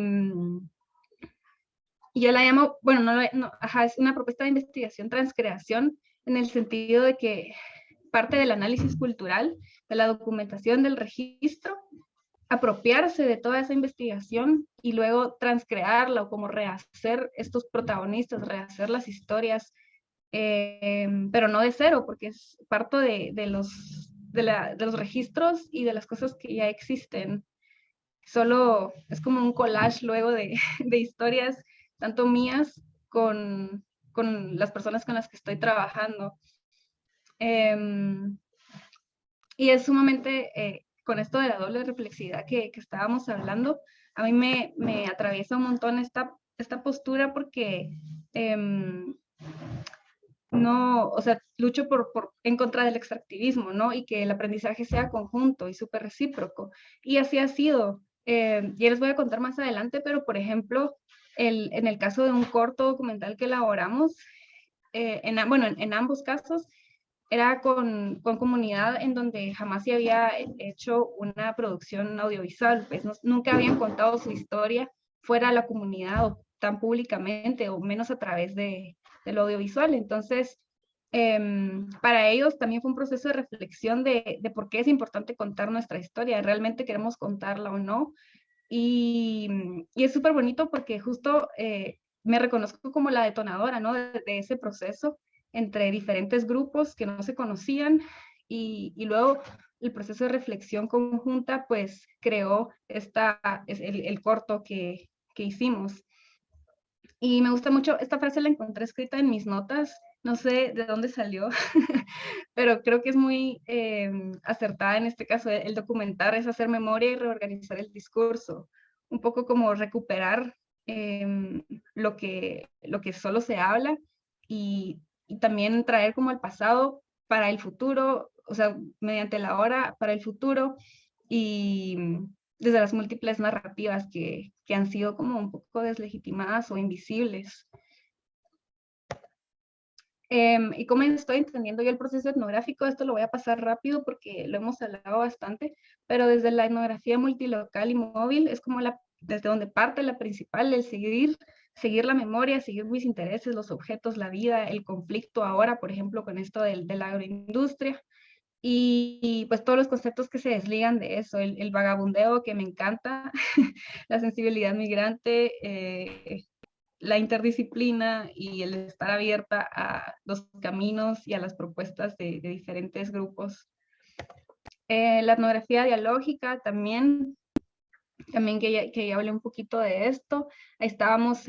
yo la llamo, bueno, es una propuesta de investigación transcreación en el sentido de que parte del análisis cultural, de la documentación, del registro, apropiarse de toda esa investigación y luego transcrearla o como rehacer estos protagonistas, rehacer las historias, pero no de cero, porque parto de los registros y de las cosas que ya existen. Solo es como un collage luego de historias, tanto mías con las personas con las que estoy trabajando. Y es sumamente, con esto de la doble reflexividad que estábamos hablando, a mí me atraviesa un montón esta postura porque no, o sea, lucho en contra del extractivismo, ¿no? Y que el aprendizaje sea conjunto y súper recíproco. Y así ha sido. Ya les voy a contar más adelante, pero por ejemplo, en el caso de un corto documental que elaboramos, en ambos casos, era con comunidad en donde jamás se había hecho una producción audiovisual, pues nunca habían contado su historia fuera de la comunidad o tan públicamente o menos a través del audiovisual. Entonces, para ellos también fue un proceso de reflexión de por qué es importante contar nuestra historia, realmente queremos contarla o no. Y es súper bonito porque justo me reconozco como la detonadora, ¿no? De ese proceso entre diferentes grupos que no se conocían y luego el proceso de reflexión conjunta pues creó el corto que hicimos. Y me gusta mucho, esta frase la encontré escrita en mis notas, no sé de dónde salió, pero creo que es muy acertada en este caso. El documentar es hacer memoria y reorganizar el discurso, un poco como recuperar lo que solo se habla y también traer como el pasado para el futuro, o sea, mediante la hora para el futuro y desde las múltiples narrativas que han sido como un poco deslegitimadas o invisibles. Y cómo estoy entendiendo yo el proceso etnográfico, esto lo voy a pasar rápido porque lo hemos hablado bastante, pero desde la etnografía multilocal y móvil es como desde donde parte la principal, el seguir la memoria, seguir mis intereses, los objetos, la vida, el conflicto ahora, por ejemplo, con esto de la agroindustria, y pues todos los conceptos que se desligan de eso, el vagabundeo que me encanta, la sensibilidad migrante, la interdisciplina y el estar abierta a los caminos y a las propuestas de diferentes grupos. La etnografía dialógica también que ya hablé un poquito de esto. Estábamos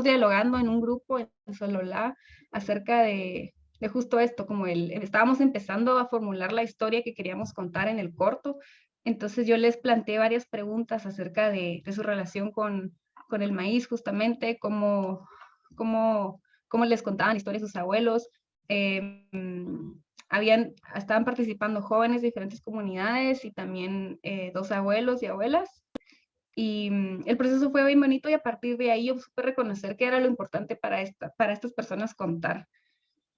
dialogando en un grupo en Sololá acerca de justo esto, como estábamos empezando a formular la historia que queríamos contar en el corto. Entonces yo les planteé varias preguntas acerca de su relación con el maíz, justamente, cómo les contaban historias sus abuelos. Estaban participando jóvenes de diferentes comunidades y también 2 abuelos y abuelas. Y el proceso fue bien bonito y a partir de ahí yo supe reconocer que era lo importante para estas personas contar.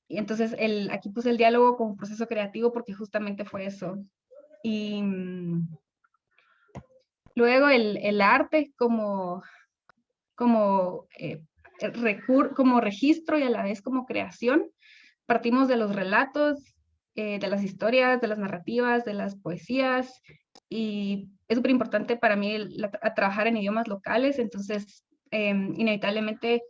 Y entonces aquí puse el diálogo como proceso creativo porque justamente fue eso. Y luego el arte como registro y a la vez como creación. Partimos de los relatos, de las historias, de las narrativas, de las poesías, y es súper importante para mí trabajar en idiomas locales, entonces inevitablemente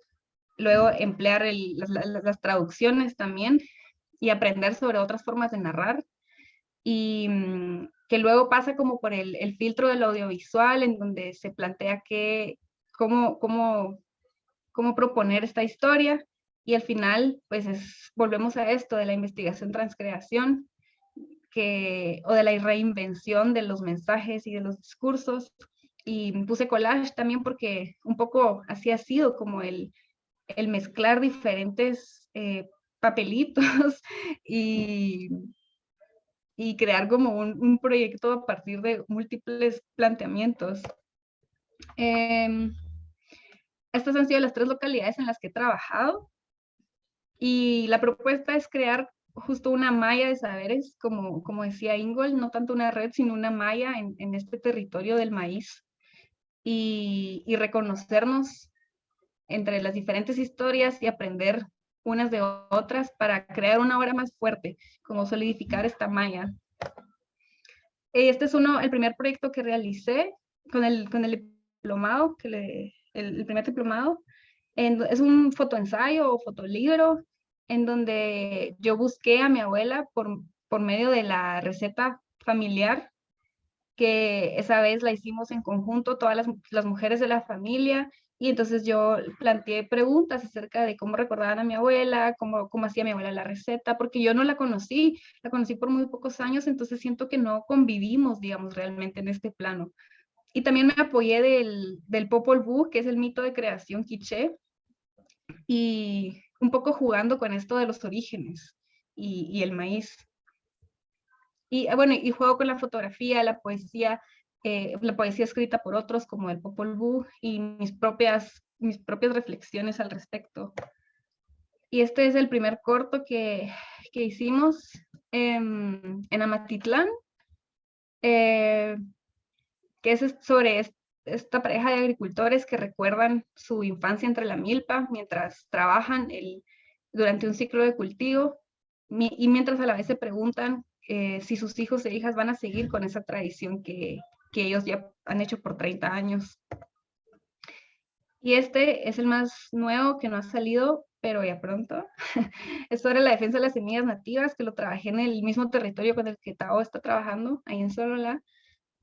luego emplear las traducciones también y aprender sobre otras formas de narrar, y que luego pasa como por el filtro del audiovisual, en donde se plantea cómo proponer esta historia, y al final, pues volvemos a esto de la investigación transcreación, o de la reinvención de los mensajes y de los discursos, y puse collage también porque un poco así ha sido como el mezclar diferentes papelitos y, y crear como un proyecto a partir de múltiples planteamientos. Estas han sido las 3 localidades en las que he trabajado, y la propuesta es crear justo una malla de saberes, como decía Ingold, no tanto una red, sino una malla en este territorio del maíz, y reconocernos entre las diferentes historias y aprender unas de otras para crear una obra más fuerte, como solidificar esta malla. Este es el primer proyecto que realicé con el diplomado, el primer diplomado. Es un fotoensayo o fotolibro en donde yo busqué a mi abuela por medio de la receta familiar, que esa vez la hicimos en conjunto todas las mujeres de la familia, y entonces yo planteé preguntas acerca de cómo recordaban a mi abuela, cómo hacía mi abuela la receta, porque yo no la conocí por muy pocos años, entonces siento que no convivimos, digamos, realmente en este plano. Y también me apoyé del Popol Vuh, que es el mito de creación quiché, y un poco jugando con esto de los orígenes y el maíz. Y bueno, y juego con la fotografía, la poesía escrita por otros como el Popol Vuh, y mis propias reflexiones al respecto. Y este es el primer corto que hicimos en Amatitlán, que es sobre esta pareja de agricultores que recuerdan su infancia entre la milpa mientras trabajan durante un ciclo de cultivo, y mientras a la vez se preguntan si sus hijos e hijas van a seguir con esa tradición que ellos ya han hecho por 30 años. Y este es el más nuevo, que no ha salido, pero ya pronto. Es sobre la defensa de las semillas nativas, que lo trabajé en el mismo territorio con el que Tao está trabajando, ahí en Solola.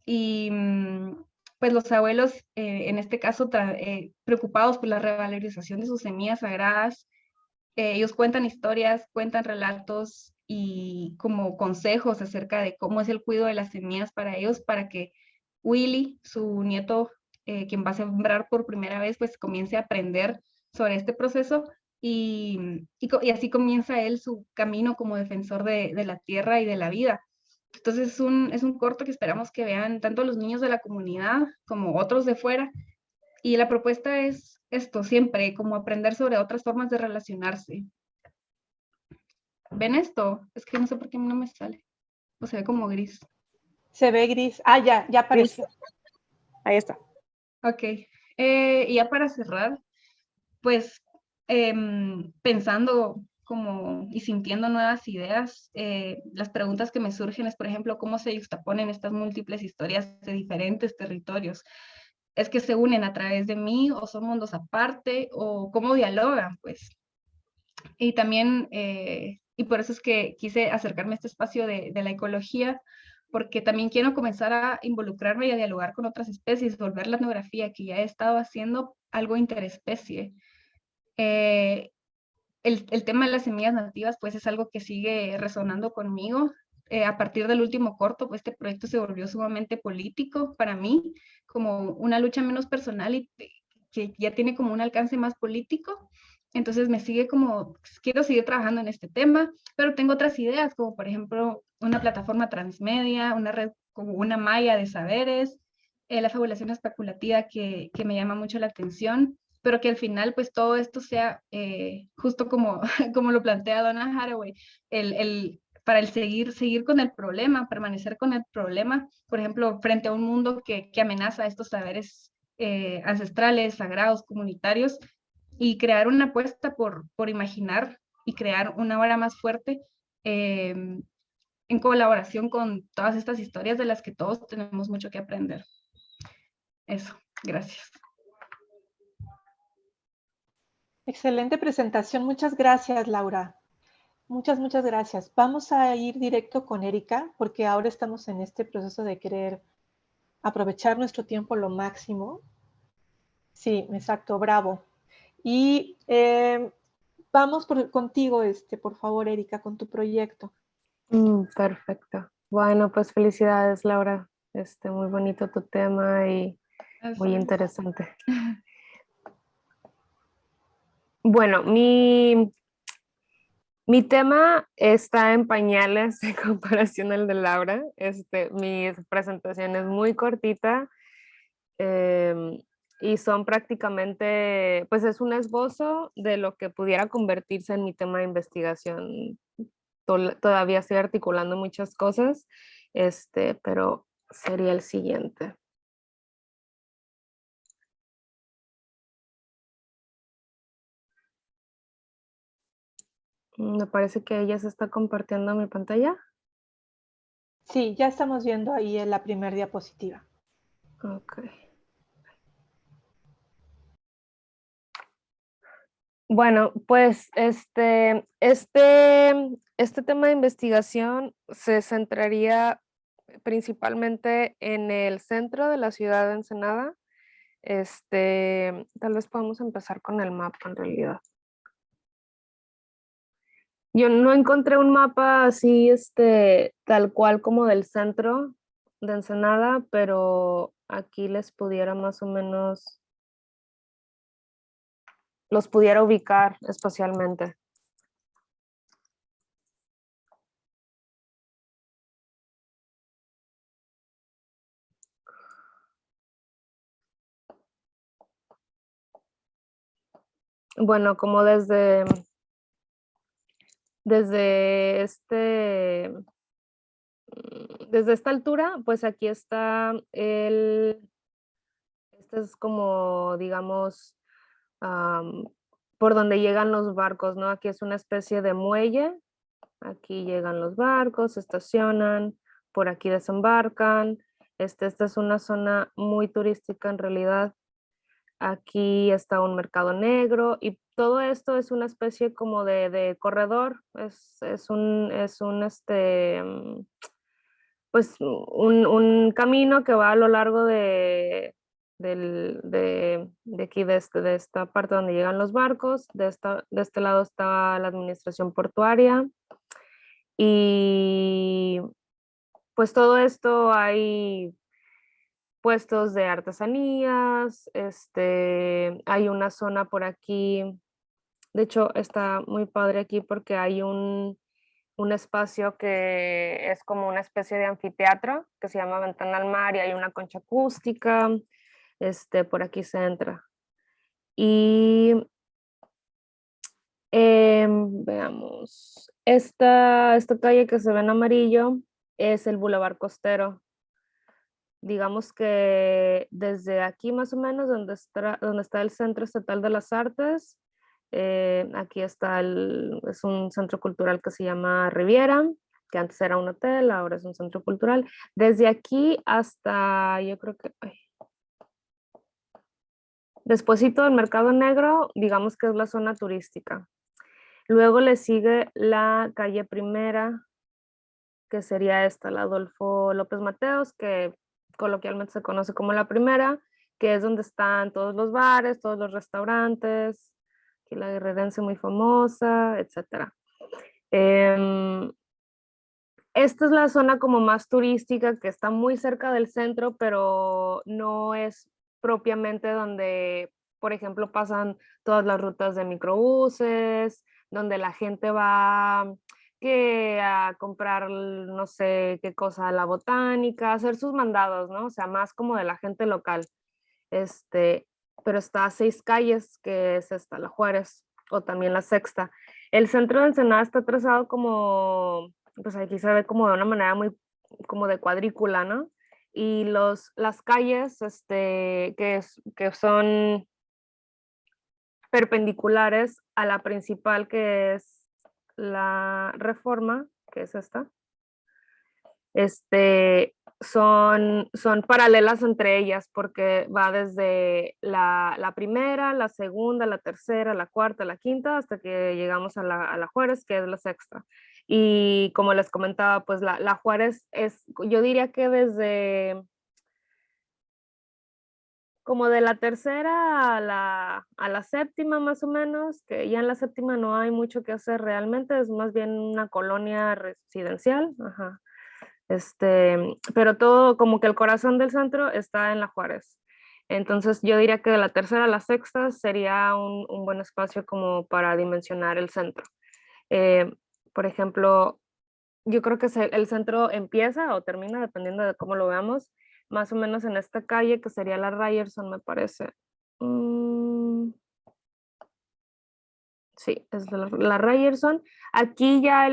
Y pues los abuelos, en este caso, preocupados por la revalorización de sus semillas sagradas, ellos cuentan historias, cuentan relatos y como consejos acerca de cómo es el cuidado de las semillas para ellos, para que Willy, su nieto, quien va a sembrar por primera vez, pues comience a aprender sobre este proceso, y así comienza él su camino como defensor de la tierra y de la vida. Entonces es un corto que esperamos que vean tanto los niños de la comunidad como otros de fuera, y la propuesta es esto, siempre como aprender sobre otras formas de relacionarse. ¿Ven esto? Es que no sé por qué no me sale. O se ve como gris. Se ve gris. Ah, ya apareció. Ahí está. Ok. Y ya para cerrar, pues pensando como y sintiendo nuevas ideas, las preguntas que me surgen es, por ejemplo, cómo se juxtaponen estas múltiples historias de diferentes territorios. ¿Es que se unen a través de mí o son mundos aparte, o cómo dialogan, pues? Y también, y por eso es que quise acercarme a este espacio de la ecología, porque también quiero comenzar a involucrarme y a dialogar con otras especies, volver la etnografía que ya he estado haciendo algo interespecie. El tema de las semillas nativas, pues es algo que sigue resonando conmigo. A partir del último corto, pues este proyecto se volvió sumamente político para mí, como una lucha menos personal y que ya tiene como un alcance más político. Entonces me sigue como, quiero seguir trabajando en este tema, pero tengo otras ideas, como por ejemplo una plataforma transmedia, una red como una malla de saberes, la fabulación especulativa que me llama mucho la atención, pero que al final pues todo esto sea justo como, como lo plantea Donna Haraway, para el seguir con el problema, permanecer con el problema, por ejemplo, frente a un mundo que amenaza estos saberes ancestrales, sagrados, comunitarios, y crear una apuesta por imaginar y crear una obra más fuerte en colaboración con todas estas historias de las que todos tenemos mucho que aprender. Eso, gracias. Excelente presentación. Muchas gracias, Laura. Muchas gracias. Vamos a ir directo con Erika, porque ahora estamos en este proceso de querer aprovechar nuestro tiempo lo máximo. Sí, exacto, bravo. Y vamos contigo, por favor, Erika, con tu proyecto. Perfecto. Bueno, pues felicidades, Laura. Muy bonito tu tema y muy interesante. Bueno, mi tema está en pañales en comparación al de Laura. Mi presentación es muy cortita y son prácticamente, pues es un esbozo de lo que pudiera convertirse en mi tema de investigación. Todavía estoy articulando muchas cosas, pero sería el siguiente. Me parece que ella se está compartiendo mi pantalla. Sí, ya estamos viendo ahí en la primera diapositiva. Ok. Bueno, pues este tema de investigación se centraría principalmente en el centro de la ciudad de Ensenada. Tal vez podamos empezar con el mapa en realidad. Yo no encontré un mapa así, tal cual como del centro de Ensenada, pero aquí les pudiera más o menos, los pudiera ubicar espacialmente. Bueno, como desde esta altura, pues aquí está es como, digamos, por donde llegan los barcos, ¿no? Aquí es una especie de muelle, aquí llegan los barcos, se estacionan, por aquí desembarcan. Esta es una zona muy turística en realidad. Aquí está un mercado negro y todo esto es una especie como de corredor, pues un camino que va a lo largo de aquí, de esta parte donde llegan los barcos. De este lado está la administración portuaria y pues todo esto hay puestos de artesanías, hay una zona por aquí. De hecho, está muy padre aquí porque hay un espacio que es como una especie de anfiteatro que se llama Ventana al Mar y hay una concha acústica. Por aquí se entra. Y veamos, esta calle que se ve en amarillo es el Boulevard Costero. Digamos que desde aquí más o menos, donde está el Centro Estatal de las Artes, aquí está es un centro cultural que se llama Riviera, que antes era un hotel, ahora es un centro cultural. Desde aquí hasta, yo creo que, despuésito del Mercado Negro, digamos que es la zona turística. Luego le sigue la calle Primera, que sería esta, la Adolfo López Mateos, que coloquialmente se conoce como la Primera, que es donde están todos los bares, todos los restaurantes, aquí la Guerrerense muy famosa, etc. Esta es la zona como más turística, que está muy cerca del centro, pero no es propiamente donde, por ejemplo, pasan todas las rutas de microbuses, donde la gente va que a comprar, no sé qué cosa, a la botánica, hacer sus mandados, ¿no? O sea, más como de la gente local. Pero está a 6 calles, que es esta, la Juárez, o también la Sexta. El centro de Ensenada está trazado como, pues aquí se ve como de una manera muy, como de cuadrícula, ¿no? Y las calles, que son perpendiculares a la principal, que es la Reforma, que es esta, son paralelas entre ellas porque va desde la primera, la segunda, la tercera, la cuarta, la quinta, hasta que llegamos a la Juárez, que es la sexta. Y como les comentaba, pues la Juárez es, yo diría que desde como de la tercera a la séptima más o menos, que ya en la séptima no hay mucho que hacer realmente, es más bien una colonia residencial, ajá. Pero todo, como que el corazón del centro está en la Juárez. Entonces yo diría que de la tercera a la sexta sería un buen espacio como para dimensionar el centro. Eh, por ejemplo, yo creo que el centro empieza o termina, dependiendo de cómo lo veamos, más o menos en esta calle que sería la Ryerson, me parece. Sí, es la Ryerson. Aquí ya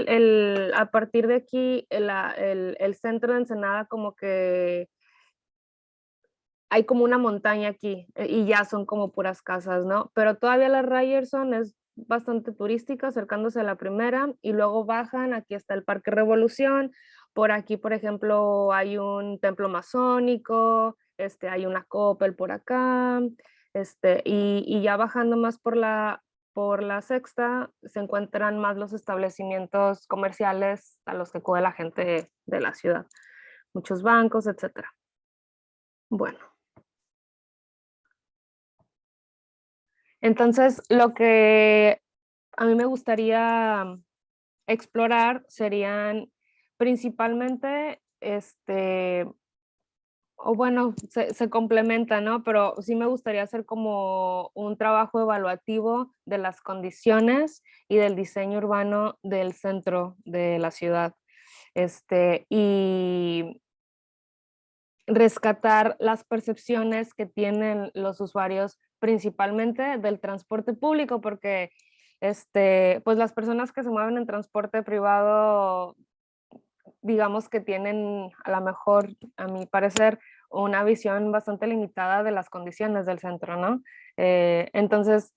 a partir de aquí, el centro de Ensenada como que hay como una montaña aquí y ya son como puras casas, ¿no? Pero todavía la Ryerson es bastante turística, acercándose a la primera, y luego bajan, aquí está el Parque Revolución, por aquí, por ejemplo, hay un templo masónico, hay una Coppel por acá, y ya bajando más por la sexta, se encuentran más los establecimientos comerciales a los que acude la gente de la ciudad, muchos bancos, etcétera. Bueno. Entonces, lo que a mí me gustaría explorar serían principalmente, o bueno, se complementa, ¿no? Pero sí me gustaría hacer como un trabajo evaluativo de las condiciones y del diseño urbano del centro de la ciudad. Y rescatar las percepciones que tienen los usuarios principalmente del transporte público, porque pues las personas que se mueven en transporte privado, digamos que tienen a lo mejor, a mi parecer, una visión bastante limitada de las condiciones del centro, ¿no? Entonces,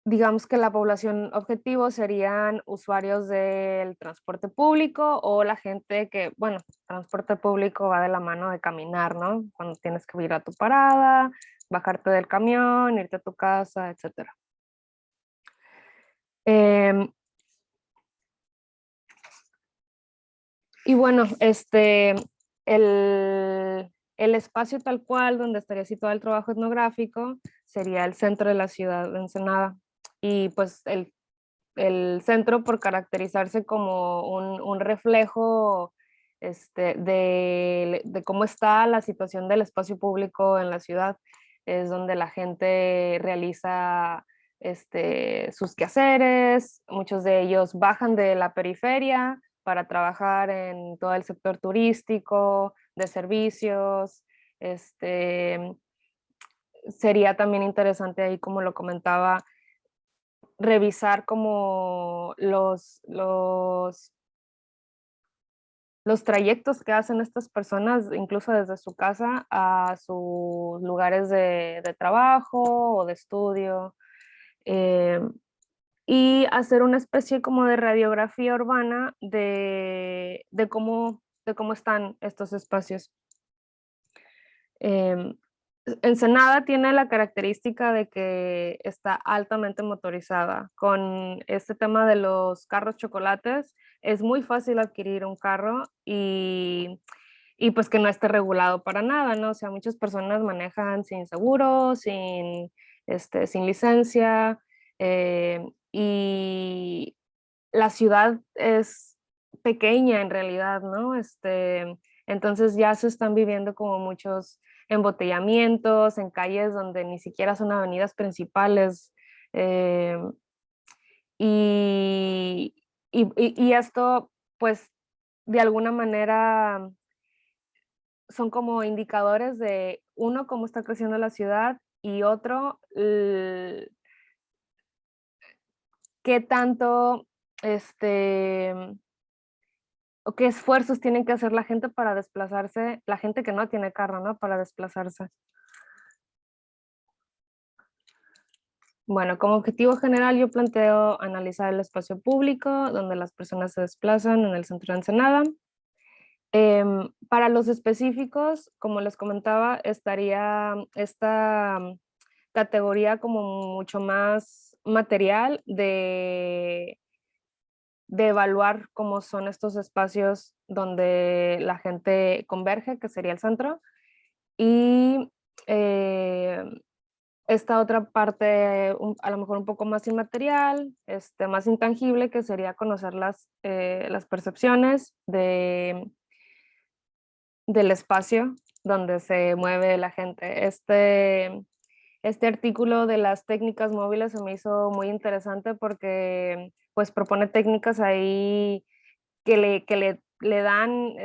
digamos que la población objetivo serían usuarios del transporte público o la gente que, bueno, transporte público va de la mano de caminar, ¿no? Cuando tienes que ir a tu parada, bajarte del camión, irte a tu casa, etc. Y bueno, el espacio tal cual donde estaría situado el trabajo etnográfico sería el centro de la ciudad de Ensenada. Y pues el centro, por caracterizarse como un reflejo de cómo está la situación del espacio público en la ciudad, es donde la gente realiza sus quehaceres, muchos de ellos bajan de la periferia para trabajar en todo el sector turístico, de servicios. Sería también interesante ahí, como lo comentaba, revisar como los trayectos que hacen estas personas, incluso desde su casa a sus lugares de trabajo o de estudio, y hacer una especie como de radiografía urbana de cómo están estos espacios. Ensenada tiene la característica de que está altamente motorizada. Con este tema de los carros chocolates, es muy fácil adquirir un carro y pues que no esté regulado para nada, ¿no? O sea, muchas personas manejan sin seguro, sin licencia, y la ciudad es pequeña en realidad, ¿no? Entonces ya se están viviendo como muchos embotellamientos en calles donde ni siquiera son avenidas principales. eh, y, y esto, pues, de alguna manera son como indicadores de, uno, cómo está creciendo la ciudad, y otro, qué tanto, o qué esfuerzos tienen que hacer la gente para desplazarse, la gente que no tiene carro, ¿no? Para desplazarse. Bueno, como objetivo general yo planteo analizar el espacio público donde las personas se desplazan en el centro de Ensenada. Para los específicos, como les comentaba, estaría esta categoría como mucho más material de evaluar cómo son estos espacios donde la gente converge, que sería el centro, y esta otra parte a lo mejor un poco más inmaterial, más intangible, que sería conocer las percepciones del espacio donde se mueve la gente. Este artículo de las técnicas móviles se me hizo muy interesante porque pues propone técnicas ahí que le dan,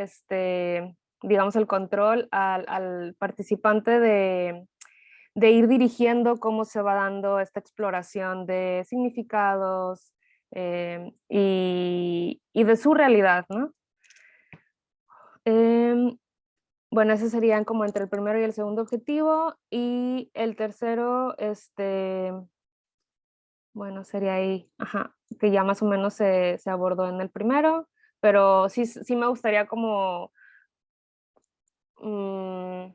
digamos, el control al participante de ir dirigiendo cómo se va dando esta exploración de significados y de su realidad, ¿no? Bueno, esos serían como entre el primero y el segundo objetivo, y el tercero, bueno, sería ahí, ajá, que ya más o menos se abordó en el primero, pero sí me gustaría mm,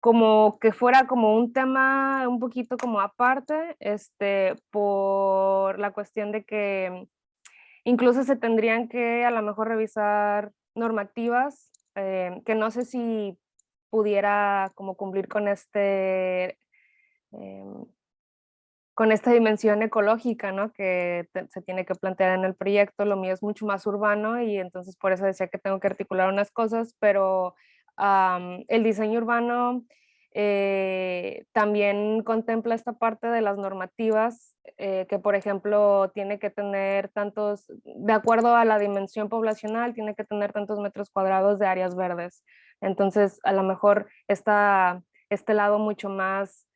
como que fuera como un tema un poquito como aparte, por la cuestión de que incluso se tendrían que a lo mejor revisar normativas, que no sé si pudiera como cumplir em, con esta dimensión ecológica, ¿no? Que se tiene que plantear en el proyecto. Lo mío es mucho más urbano y entonces por eso decía que tengo que articular unas cosas, pero el diseño urbano también contempla esta parte de las normativas, que por ejemplo tiene que tener tantos, de acuerdo a la dimensión poblacional, tiene que tener tantos metros cuadrados de áreas verdes. Entonces, a lo mejor este lado mucho más,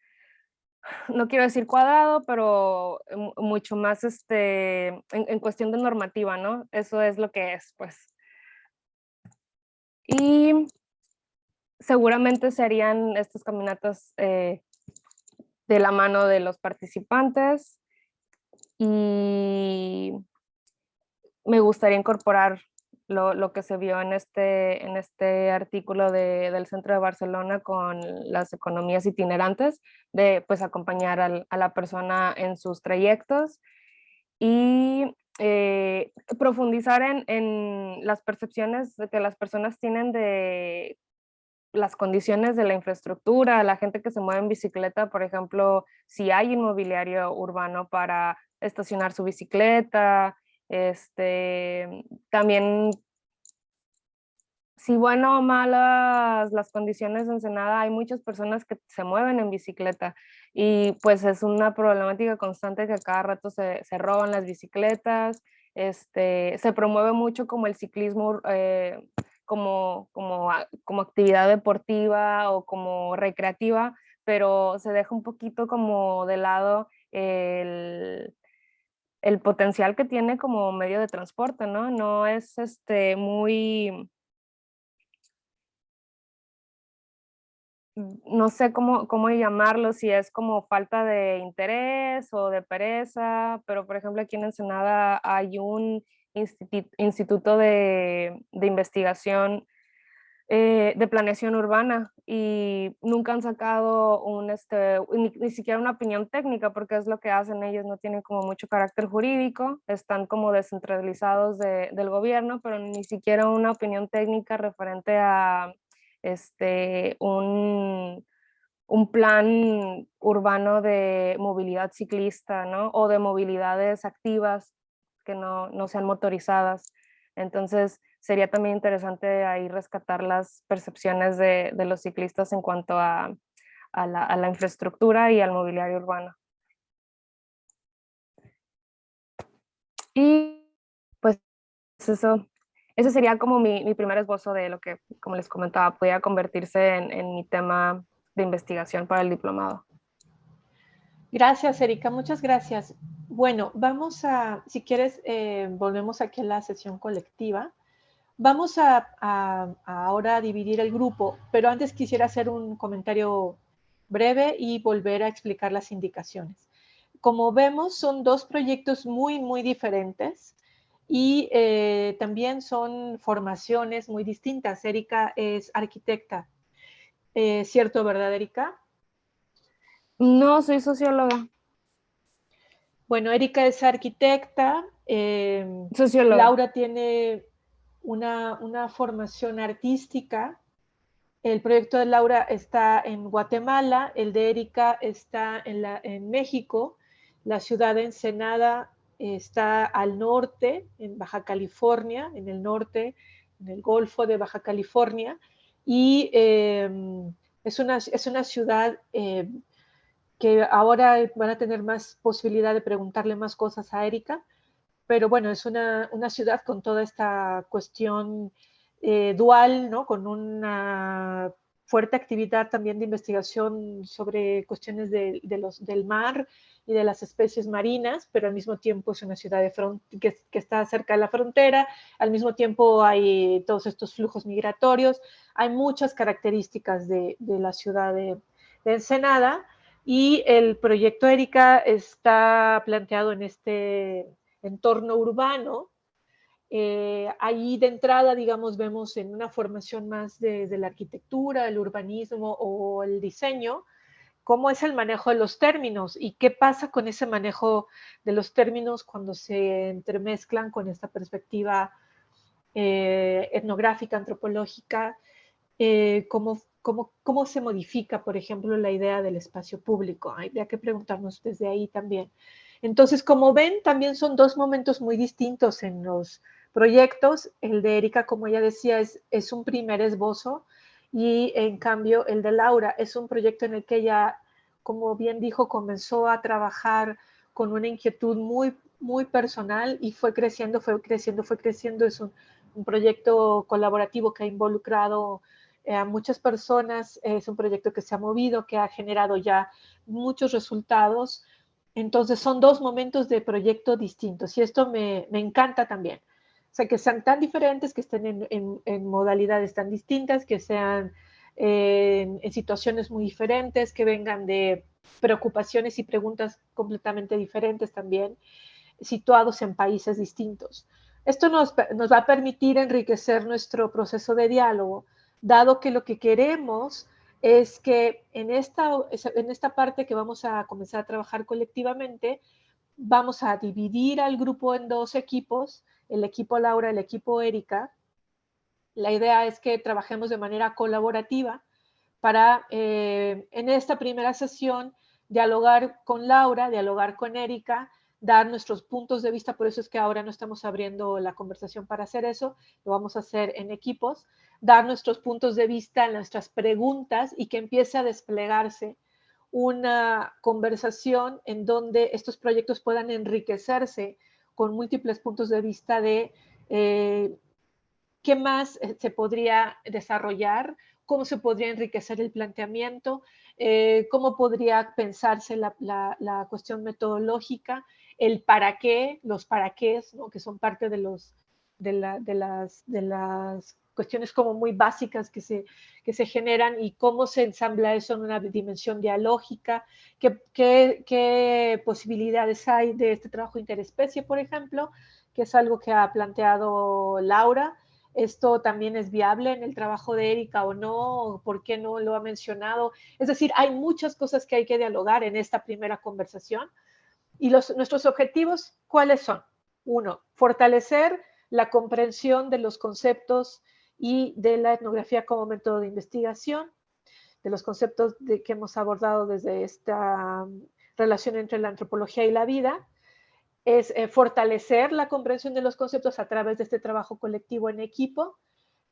no quiero decir cuadrado, pero mucho más en cuestión de normativa, ¿no? Eso es lo que es, pues. Y seguramente serían estas caminatas de la mano de los participantes, y me gustaría incorporar lo que se vio en este artículo del Centro de Barcelona con las economías itinerantes, de pues acompañar a la persona en sus trayectos y profundizar en las percepciones que las personas tienen de las condiciones de la infraestructura, la gente que se mueve en bicicleta, por ejemplo, si hay inmobiliario urbano para estacionar su bicicleta, también si bueno o malas las condiciones de Ensenada, hay muchas personas que se mueven en bicicleta y pues es una problemática constante que a cada rato se roban las bicicletas, se promueve mucho como el ciclismo como actividad deportiva o como recreativa, pero se deja un poquito como de lado el potencial que tiene como medio de transporte, ¿no? No es muy, no sé cómo llamarlo, si es como falta de interés o de pereza, pero por ejemplo aquí en Ensenada hay un instituto de investigación de planeación urbana y nunca han sacado ni siquiera una opinión técnica, porque es lo que hacen ellos, no tienen como mucho carácter jurídico, están como descentralizados del gobierno, pero ni siquiera una opinión técnica referente a este, un, un plan urbano de movilidad ciclista, ¿no? O de movilidades activas que no sean motorizadas. Entonces, sería también interesante ahí rescatar las percepciones de los ciclistas en cuanto a la infraestructura y al mobiliario urbano. Y eso, ese sería como mi primer esbozo de lo que, como les comentaba, podía convertirse en mi tema de investigación para el diplomado. Gracias, Erika, muchas gracias. Bueno, vamos a, si quieres, volvemos aquí a la sesión colectiva. Vamos a ahora dividir el grupo, pero antes quisiera hacer un comentario breve y volver a explicar las indicaciones. Como vemos, son dos proyectos muy, muy diferentes y también son formaciones muy distintas. Erika es arquitecta, ¿cierto, verdad, Erika? No, soy socióloga. Bueno, Erika es arquitecta, Socióloga. Laura tiene una formación artística. El proyecto de Laura está en Guatemala, el de Erika está en México, la ciudad de Ensenada está al norte, en Baja California, en el norte, en el Golfo de Baja California, y es una ciudad que ahora van a tener más posibilidad de preguntarle más cosas a Erika, pero bueno, es una ciudad con toda esta cuestión dual, ¿no? Con una fuerte actividad también de investigación sobre cuestiones del mar y de las especies marinas, pero al mismo tiempo es una ciudad que está cerca de la frontera, al mismo tiempo hay todos estos flujos migratorios, hay muchas características de la ciudad de Ensenada, y el proyecto Erika está planteado en este entorno urbano. Ahí de entrada, digamos, vemos en una formación más de la arquitectura, el urbanismo o el diseño, cómo es el manejo de los términos y qué pasa con ese manejo de los términos cuando se entremezclan con esta perspectiva etnográfica, antropológica, cómo se modifica, por ejemplo, la idea del espacio público. Habría que preguntarnos desde ahí también. Entonces, como ven, también son dos momentos muy distintos en los proyectos. El de Erika, como ella decía, es un primer esbozo, y en cambio el de Laura es un proyecto en el que ella, como bien dijo, comenzó a trabajar con una inquietud muy, muy personal y fue creciendo, fue creciendo, fue creciendo. Es un proyecto colaborativo que ha involucrado a muchas personas, es un proyecto que se ha movido, que ha generado ya muchos resultados. Entonces son dos momentos de proyecto distintos y esto me encanta también. O sea, que sean tan diferentes, que estén en modalidades tan distintas, que sean en situaciones muy diferentes, que vengan de preocupaciones y preguntas completamente diferentes también, situados en países distintos. Esto nos va a permitir enriquecer nuestro proceso de diálogo, dado que lo que queremos es que en esta parte que vamos a comenzar a trabajar colectivamente, vamos a dividir al grupo en dos equipos, el equipo Laura, el equipo Erika. La idea es que trabajemos de manera colaborativa para, en esta primera sesión, dialogar con Laura, dialogar con Erika, dar nuestros puntos de vista. Por eso es que ahora no estamos abriendo la conversación para hacer eso, lo vamos a hacer en equipos, dar nuestros puntos de vista, nuestras preguntas, y que empiece a desplegarse una conversación en donde estos proyectos puedan enriquecerse con múltiples puntos de vista de qué más se podría desarrollar, cómo se podría enriquecer el planteamiento, cómo podría pensarse la cuestión metodológica, el para qué, los para qué, ¿no? Que son parte de las cuestiones como muy básicas que se generan, y cómo se ensambla eso en una dimensión dialógica, qué posibilidades hay de este trabajo interespecie, por ejemplo, que es algo que ha planteado Laura. Esto también es viable en el trabajo de Erika o no, ¿por qué no lo ha mencionado? Es decir, hay muchas cosas que hay que dialogar en esta primera conversación. Y nuestros objetivos, ¿cuáles son? Uno, fortalecer la comprensión de los conceptos y de la etnografía como método de investigación, de los conceptos que hemos abordado desde esta relación entre la antropología y la vida. Es fortalecer la comprensión de los conceptos a través de este trabajo colectivo en equipo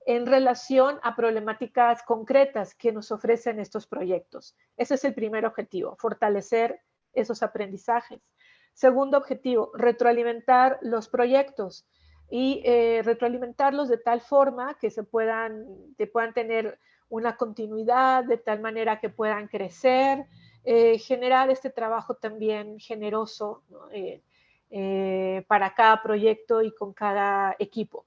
en relación a problemáticas concretas que nos ofrecen estos proyectos. Ese es el primer objetivo, fortalecer esos aprendizajes. Segundo objetivo, retroalimentar los proyectos. y retroalimentarlos de tal forma que puedan tener una continuidad, de tal manera que puedan crecer, generar este trabajo también generoso, ¿no? Para cada proyecto y con cada equipo.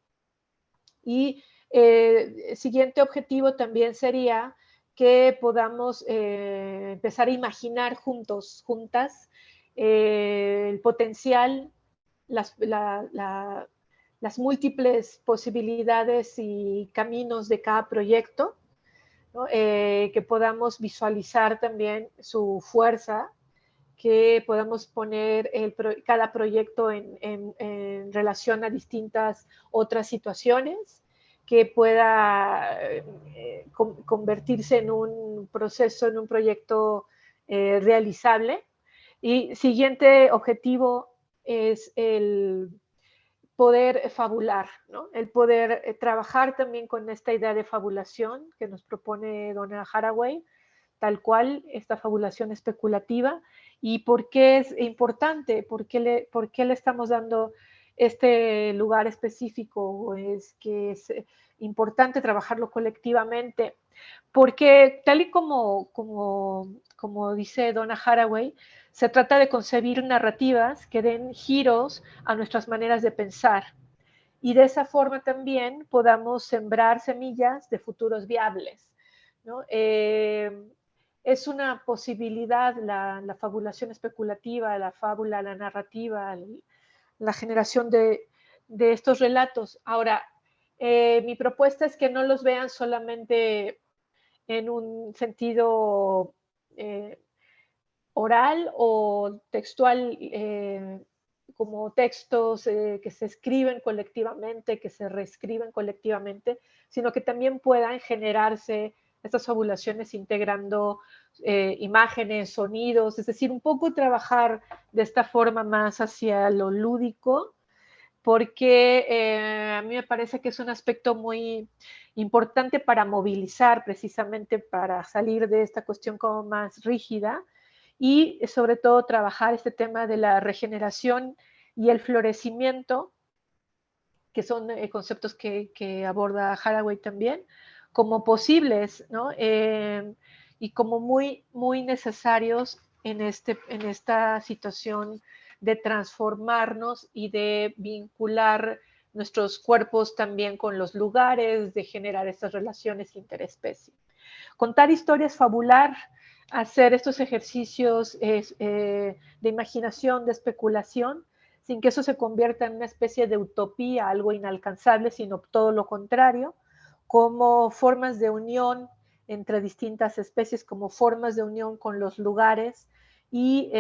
Y el siguiente objetivo también sería que podamos empezar a imaginar juntas, el potencial, las múltiples posibilidades y caminos de cada proyecto, ¿no? Que podamos visualizar también su fuerza, que podamos poner cada proyecto en relación a distintas otras situaciones, que pueda convertirse en un proceso, en un proyecto realizable. Y siguiente objetivo es el poder fabular, ¿no? El poder trabajar también con esta idea de fabulación que nos propone Donna Haraway, tal cual, esta fabulación especulativa. ¿Y por qué es importante? ¿Por qué le estamos dando este lugar específico? Es que es importante trabajarlo colectivamente, porque tal y como dice Donna Haraway, se trata de concebir narrativas que den giros a nuestras maneras de pensar y de esa forma también podamos sembrar semillas de futuros viables, ¿no? Es una posibilidad la fabulación especulativa, la fábula, la narrativa, la generación de estos relatos. Ahora, mi propuesta es que no los vean solamente en un sentido oral o textual, como textos que se escriben colectivamente, que se reescriben colectivamente, sino que también puedan generarse estas fabulaciones integrando imágenes, sonidos, es decir, un poco trabajar de esta forma más hacia lo lúdico, porque a mí me parece que es un aspecto muy importante para movilizar, precisamente para salir de esta cuestión como más rígida y sobre todo trabajar este tema de la regeneración y el florecimiento, que son conceptos que aborda Haraway también, como posibles, ¿no? Y como muy, muy necesarios en esta situación de transformarnos y de vincular nuestros cuerpos también con los lugares, de generar estas relaciones interespecie. Contar historias, fabular, hacer estos ejercicios de imaginación, de especulación, sin que eso se convierta en una especie de utopía, algo inalcanzable, sino todo lo contrario, como formas de unión entre distintas especies, como formas de unión con los lugares y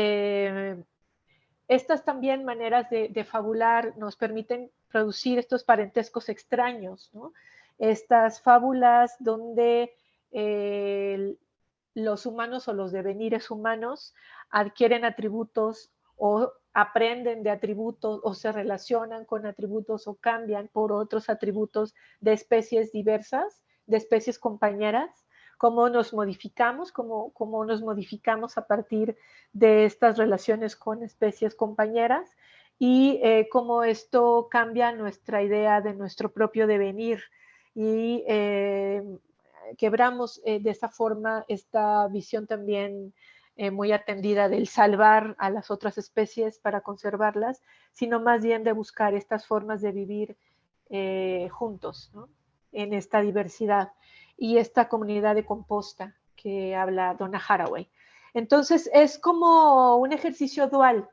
estas también maneras de fabular nos permiten producir estos parentescos extraños, ¿no? Estas fábulas donde los humanos o los devenires humanos adquieren atributos o aprenden de atributos o se relacionan con atributos o cambian por otros atributos de especies diversas, de especies compañeras, cómo nos modificamos, cómo nos modificamos a partir de estas relaciones con especies compañeras y cómo esto cambia nuestra idea de nuestro propio devenir y quebramos de esa forma esta visión también muy atendida del salvar a las otras especies para conservarlas, sino más bien de buscar estas formas de vivir juntos, ¿no? En esta diversidad y esta comunidad de composta que habla Donna Haraway. Entonces es como un ejercicio dual,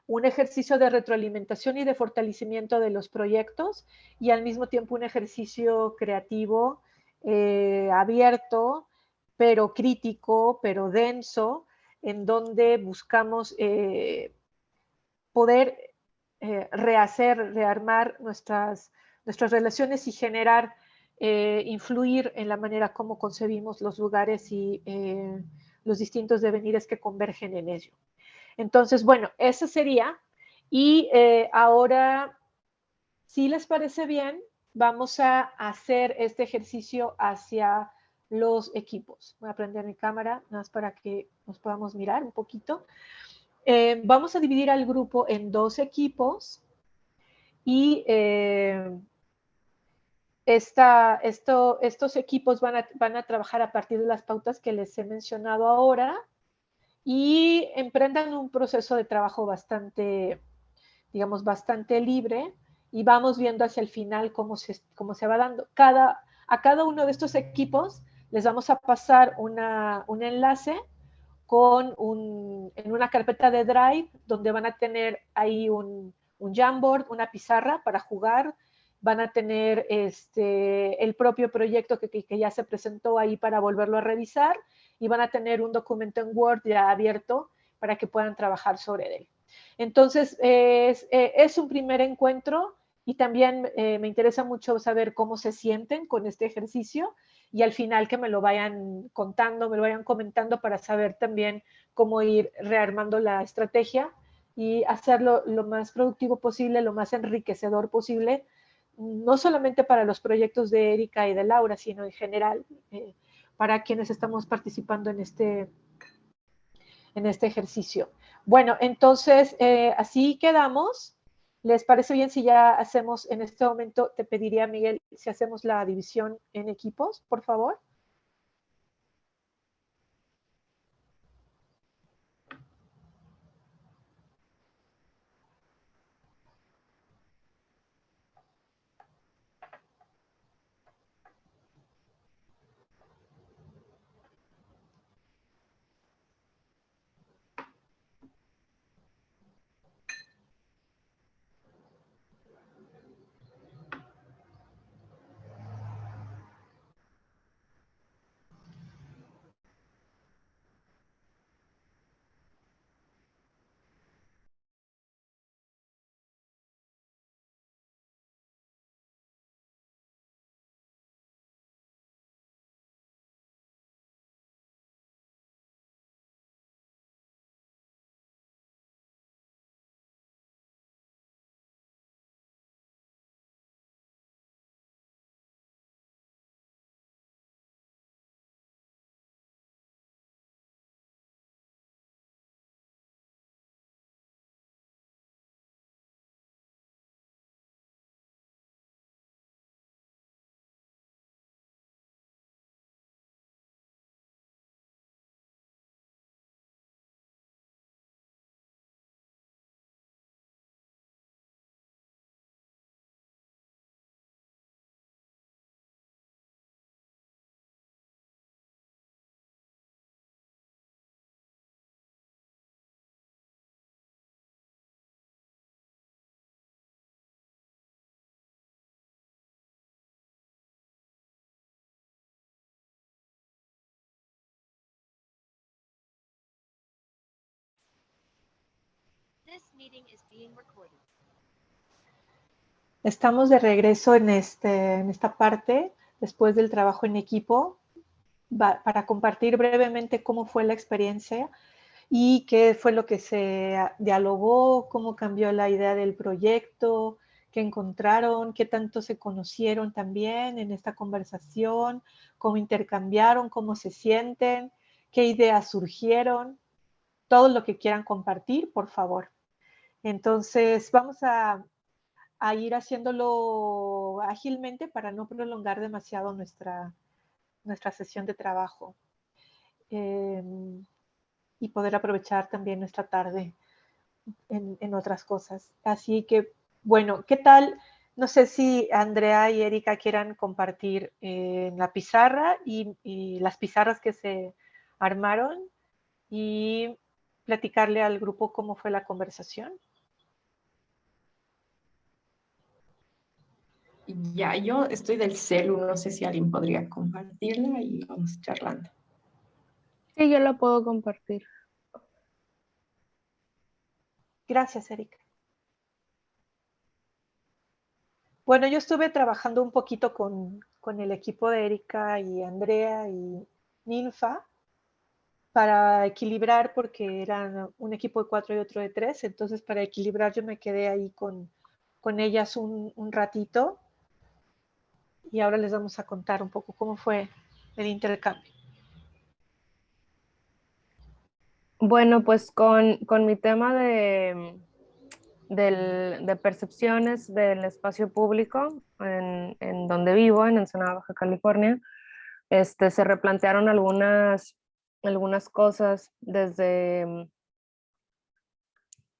un ejercicio de retroalimentación y de fortalecimiento de los proyectos y al mismo tiempo un ejercicio creativo abierto, pero crítico, pero denso, en donde buscamos poder rehacer, rearmar nuestras relaciones y generar, influir en la manera como concebimos los lugares y los distintos devenires que convergen en ello. Entonces, bueno, eso sería. Y ahora, si les parece bien, vamos a hacer este ejercicio hacia los equipos. Voy a prender mi cámara, nada más para que nos podamos mirar un poquito. Vamos a dividir al grupo en 2 equipos y estos equipos van a trabajar a partir de las pautas que les he mencionado ahora y emprendan un proceso de trabajo bastante, digamos, bastante libre y vamos viendo hacia el final cómo se va dando. A cada uno de estos equipos les vamos a pasar un enlace en una carpeta de Drive donde van a tener ahí un Jamboard, una pizarra para jugar, van a tener el propio proyecto que ya se presentó ahí para volverlo a revisar y van a tener un documento en Word ya abierto para que puedan trabajar sobre él. Entonces, es un primer encuentro y también me interesa mucho saber cómo se sienten con este ejercicio y al final que me lo vayan contando, me lo vayan comentando para saber también cómo ir rearmando la estrategia y hacerlo lo más productivo posible, lo más enriquecedor posible, no solamente para los proyectos de Erika y de Laura, sino en general para quienes estamos participando en este ejercicio. Bueno, entonces así quedamos. ¿Les parece bien si ya hacemos en este momento, te pediría, Miguel, si hacemos la división en equipos, por favor? Estamos de regreso en esta parte, después del trabajo en equipo, para compartir brevemente cómo fue la experiencia y qué fue lo que se dialogó, cómo cambió la idea del proyecto, qué encontraron, qué tanto se conocieron también en esta conversación, cómo intercambiaron, cómo se sienten, qué ideas surgieron, todo lo que quieran compartir, por favor. Entonces, vamos a ir haciéndolo ágilmente para no prolongar demasiado nuestra sesión de trabajo y poder aprovechar también nuestra tarde en otras cosas. Así que, bueno, ¿qué tal? No sé si Andrea y Erika quieran compartir la pizarra y las pizarras que se armaron y platicarle al grupo cómo fue la conversación. Ya, yo estoy del celu, no sé si alguien podría compartirla y vamos charlando. Sí, yo la puedo compartir. Gracias, Erika. Bueno, yo estuve trabajando un poquito con el equipo de Erika y Andrea y Ninfa para equilibrar, porque eran un equipo de 4 y otro de 3, entonces para equilibrar yo me quedé ahí con ellas un ratito y ahora les vamos a contar un poco cómo fue el intercambio. Bueno, pues con mi tema de de percepciones del espacio público en donde vivo, en Ensenada, Baja California. Se replantearon algunas cosas desde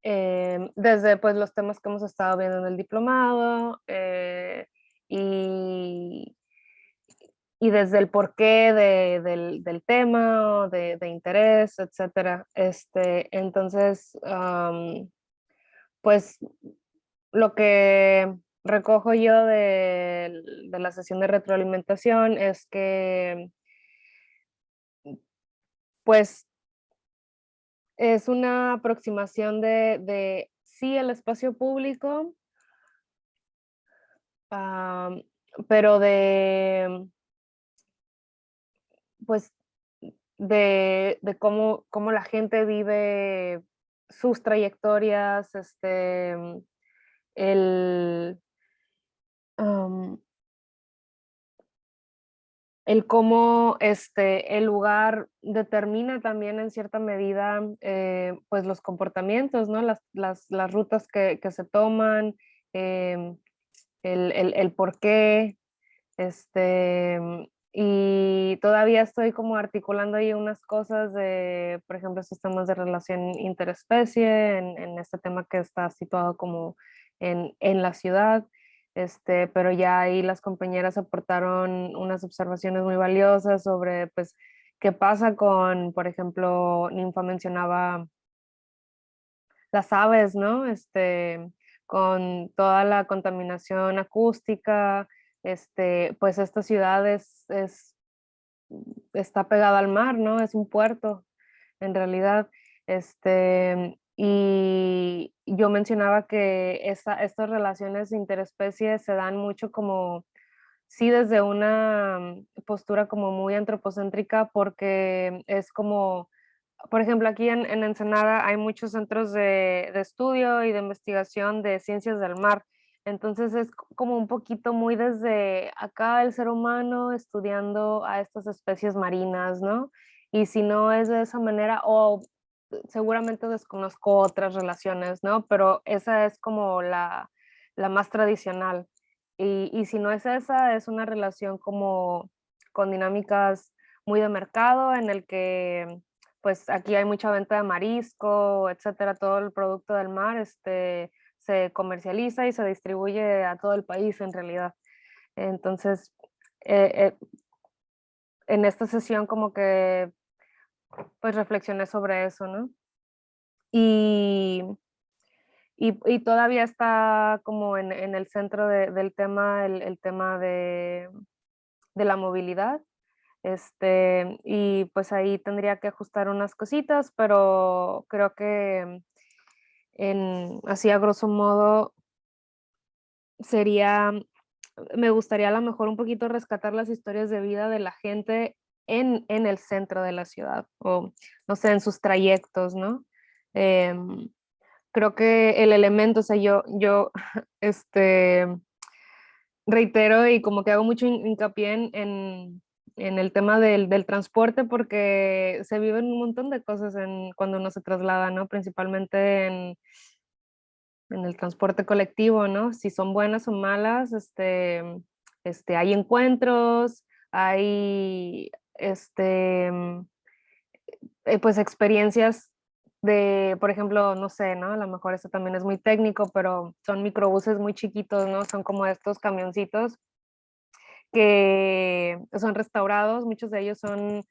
pues, los temas que hemos estado viendo en el diplomado y, y desde el porqué del tema, o de interés, etcétera. Entonces, pues lo que recojo yo de la sesión de retroalimentación es que pues es una aproximación de sí el espacio público, pero pues de cómo la gente vive sus trayectorias, el, am, el cómo el lugar determina también en cierta medida pues los comportamientos, ¿no? Las rutas que se toman, el por qué, y todavía estoy como articulando ahí unas cosas de, por ejemplo, estos temas de relación interespecie, en este tema que está situado como en la ciudad, pero ya ahí las compañeras aportaron unas observaciones muy valiosas sobre, pues, qué pasa con, por ejemplo, Ninfa mencionaba las aves, ¿no? Con toda la contaminación acústica, pues esta ciudad está pegada al mar, ¿no? Es un puerto, en realidad. Y yo mencionaba que estas relaciones interespecies se dan mucho como, sí, desde una postura como muy antropocéntrica, porque es como por ejemplo, aquí en Ensenada hay muchos centros de estudio y de investigación de ciencias del mar. Entonces es como un poquito muy desde acá el ser humano estudiando a estas especies marinas, ¿no? Y si no es de esa manera, o seguramente desconozco otras relaciones, ¿no? Pero esa es como la más tradicional. Y si no es esa, es una relación como con dinámicas muy de mercado en el que pues aquí hay mucha venta de marisco, etcétera, todo el producto del mar, se comercializa y se distribuye a todo el país en realidad. Entonces, eh, eh, en esta sesión como que pues reflexioné sobre eso, ¿no? Y, y todavía está como en el centro del tema, el tema de la movilidad. Y pues ahí tendría que ajustar unas cositas, pero creo que así a grosso modo sería, me gustaría a lo mejor un poquito rescatar las historias de vida de la gente en el centro de la ciudad, o no sé, en sus trayectos, ¿no? Em, Creo que el elemento, o sea, yo este, reitero y como que hago mucho hincapié en el tema del transporte porque se viven un montón de cosas cuando uno se traslada, ¿no? Principalmente en el transporte colectivo, ¿no? Si son buenas o malas, hay encuentros, hay, pues experiencias de, por ejemplo, no sé, ¿no? A lo mejor eso también es muy técnico, pero son microbuses muy chiquitos, ¿no? Son como estos camioncitos que son restaurados, muchos de ellos son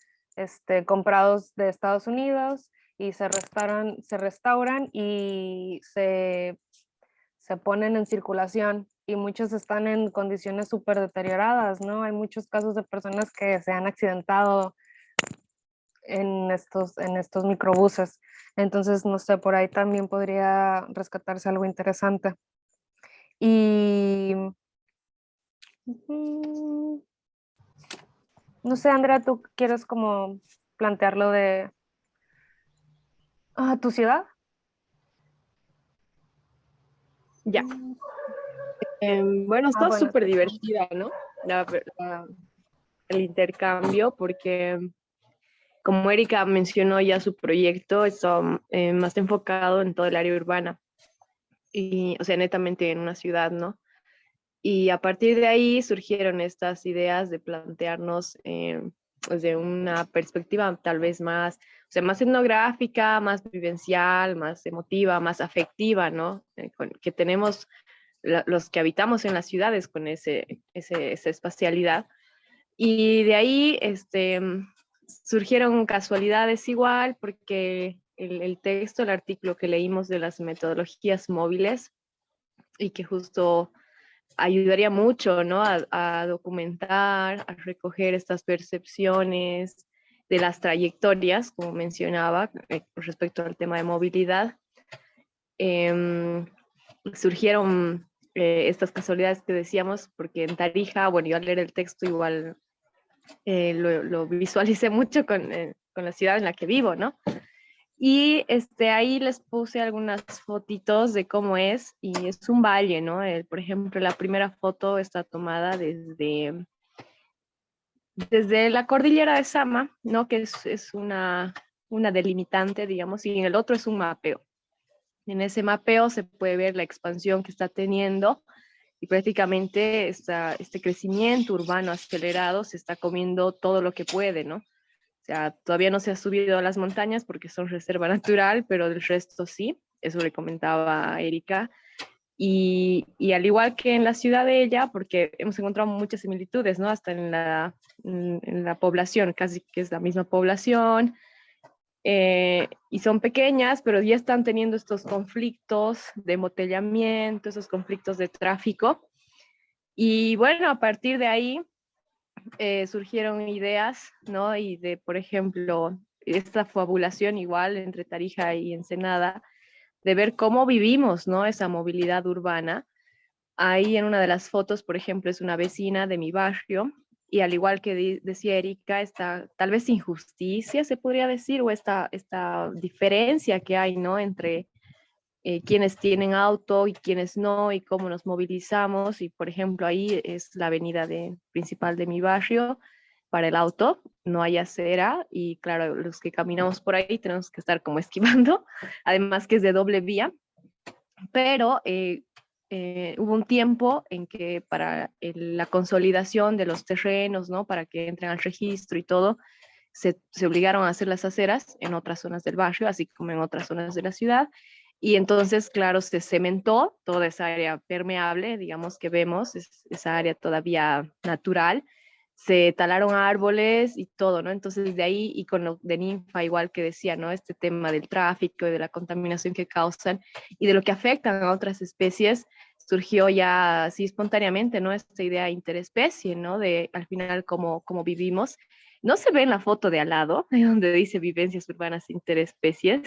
comprados de Estados Unidos y se restauran y se ponen en circulación y muchos están en condiciones súper deterioradas, ¿no? Hay muchos casos de personas que se han accidentado en estos microbuses. Entonces, no sé, por ahí también podría rescatarse algo interesante. Y no sé, Andrea, ¿tú quieres como plantearlo de tu ciudad? Ya. Bueno, está Bueno. súper divertida, ¿no? El intercambio, porque como Erika mencionó ya su proyecto, está más enfocado en todo el área urbana. y, o sea, netamente en una ciudad, ¿no? Y a partir de ahí surgieron estas ideas de plantearnos desde una perspectiva tal vez más, o sea, más etnográfica, más vivencial, más emotiva, más afectiva, ¿no? Que tenemos los que habitamos en las ciudades con esa espacialidad. Y de ahí surgieron casualidades igual, porque el texto, el artículo que leímos de las metodologías móviles, y que justo ayudaría mucho, ¿no? A documentar, a recoger estas percepciones de las trayectorias, como mencionaba, respecto al tema de movilidad. Em, Surgieron estas casualidades que decíamos, porque en Tarija, bueno, yo al leer el texto igual lo visualicé mucho con la ciudad en la que vivo, ¿no? Y ahí les puse algunas fotitos de cómo es, y es un valle, ¿no? Por ejemplo, la primera foto está tomada desde la cordillera de Sama, ¿no? Que es una delimitante, digamos, y en el otro es un mapeo. En ese mapeo se puede ver la expansión que está teniendo, y prácticamente este crecimiento urbano acelerado se está comiendo todo lo que puede, ¿no? O sea, todavía no se ha subido a las montañas porque son reserva natural, pero del resto sí, eso le comentaba a Erika. Y al igual que en la ciudad de ella, porque hemos encontrado muchas similitudes, ¿no? Hasta en la población, casi que es la misma población, y son pequeñas, pero ya están teniendo estos conflictos de embotellamiento, esos conflictos de tráfico. Y bueno, a partir de ahí surgieron ideas, ¿no? Y de, por ejemplo, esta fabulación igual entre Tarija y Ensenada, de ver cómo vivimos, ¿no? Esa movilidad urbana. Ahí en una de las fotos, por ejemplo, es una vecina de mi barrio, y al igual que decía Erika, esta tal vez injusticia, se podría decir, o esta diferencia que hay, ¿no? Entre quienes tienen auto y quienes no, y cómo nos movilizamos. Y por ejemplo, ahí es la avenida principal de mi barrio. Para el auto no hay acera, y claro, los que caminamos por ahí tenemos que estar como esquivando, además que es de doble vía. Pero hubo un tiempo en que para la consolidación de los terrenos, ¿no? Para que entren al registro y todo, se obligaron a hacer las aceras en otras zonas del barrio, así como en otras zonas de la ciudad. Y entonces, claro, se cementó toda esa área permeable, digamos, que vemos, esa área todavía natural. Se talaron árboles y todo, ¿no? Entonces, de ahí, y con lo de Ninfa, igual que decía, ¿no? Este tema del tráfico y de la contaminación que causan y de lo que afectan a otras especies, surgió ya así espontáneamente, ¿no? Esta idea interespecie, ¿no? De al final cómo vivimos. No se ve en la foto de al lado, donde dice vivencias urbanas interespecies,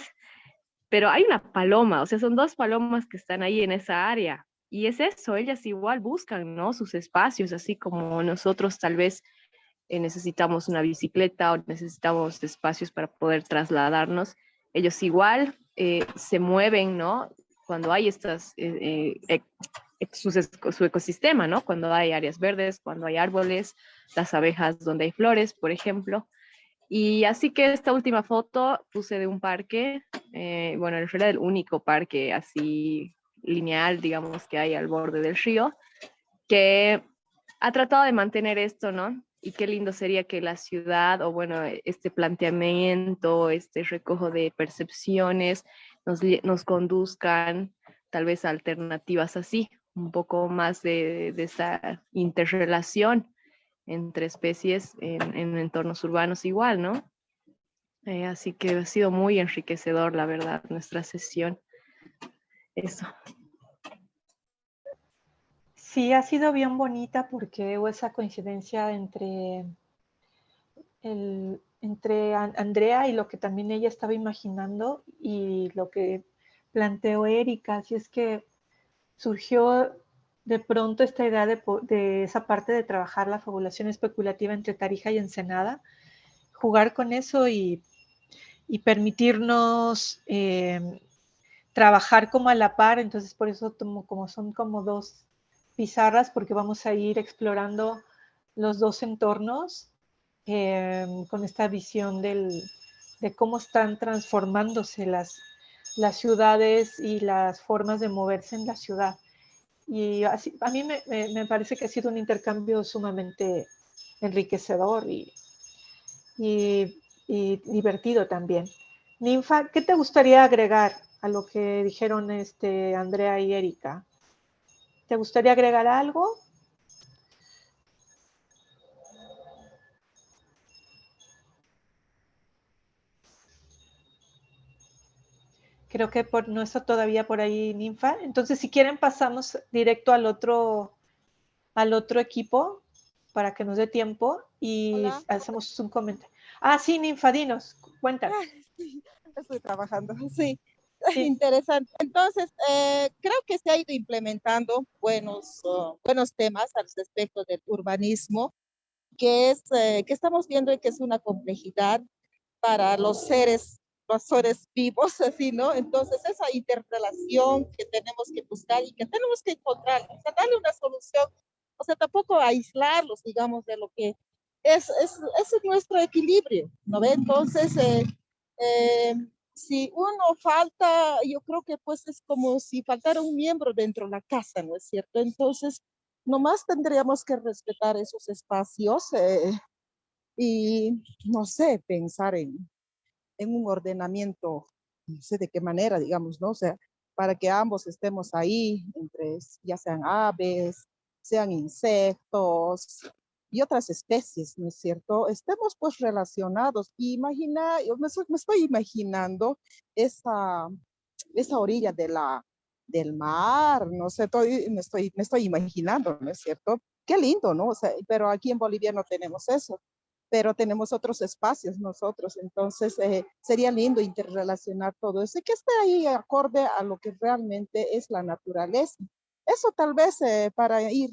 pero hay una paloma, o sea, son dos palomas que están ahí en esa área. Y es eso, ellas igual buscan, ¿no? Sus espacios, así como nosotros tal vez necesitamos una bicicleta o necesitamos espacios para poder trasladarnos. Ellos igual se mueven, ¿no? Cuando hay su ecosistema, ¿no? Cuando hay áreas verdes, cuando hay árboles, las abejas donde hay flores, por ejemplo. Y así que esta última foto puse de un parque, bueno, en realidad el único parque así lineal, digamos, que hay al borde del río, que ha tratado de mantener esto, ¿no? Y qué lindo sería que la ciudad, o bueno, este planteamiento, este recojo de percepciones, nos conduzcan tal vez a alternativas así, un poco más de esa interrelación entre especies en entornos urbanos igual, ¿no? Así que ha sido muy enriquecedor, la verdad, nuestra sesión. Eso. Sí, ha sido bien bonita porque hubo esa coincidencia entre Andrea y lo que también ella estaba imaginando y lo que planteó Erika. Así es que surgió de pronto esta idea de esa parte de trabajar la fabulación especulativa entre Tarija y Ensenada, jugar con eso y permitirnos trabajar como a la par. Entonces por eso como son como dos pizarras, porque vamos a ir explorando los dos entornos con esta visión de cómo están transformándose las ciudades y las formas de moverse en la ciudad. Y así, a mí me parece que ha sido un intercambio sumamente enriquecedor y divertido también. Ninfa, ¿qué te gustaría agregar a lo que dijeron Andrea y Erika? ¿Te gustaría agregar algo? Creo que no está todavía por ahí Ninfa. Entonces, si quieren, pasamos directo al otro equipo para que nos dé tiempo y Hola. hacemos un comentario. Ah, sí, Ninfa, dinos, cuéntanos. Sí, estoy trabajando, sí, Sí. interesante. Entonces, creo que se ha ido implementando buenos temas al respecto del urbanismo, que estamos viendo que es una complejidad para los seres vivos, así, ¿no? Entonces, esa interrelación que tenemos que buscar y que tenemos que encontrar, o sea, darle una solución, o sea, tampoco aislarlos, digamos, de lo que es nuestro equilibrio, ¿no ve? Entonces, eh, si uno falta, yo creo que pues es como si faltara un miembro dentro de la casa, ¿no es cierto? Entonces, nomás tendríamos que respetar esos espacios y, no sé, pensar en un ordenamiento, no sé de qué manera, digamos, ¿no? O sea, para que ambos estemos ahí, entre, ya sean aves, sean insectos y otras especies, ¿no es cierto? Estemos pues relacionados. Imagina, yo me estoy imaginando esa, esa orilla del mar, no sé, me estoy imaginando, ¿no es cierto? Qué lindo, ¿no? O sea, pero aquí en Bolivia no tenemos eso, pero tenemos otros espacios nosotros, entonces sería lindo interrelacionar todo eso y que esté ahí acorde a lo que realmente es la naturaleza. Eso tal vez para ir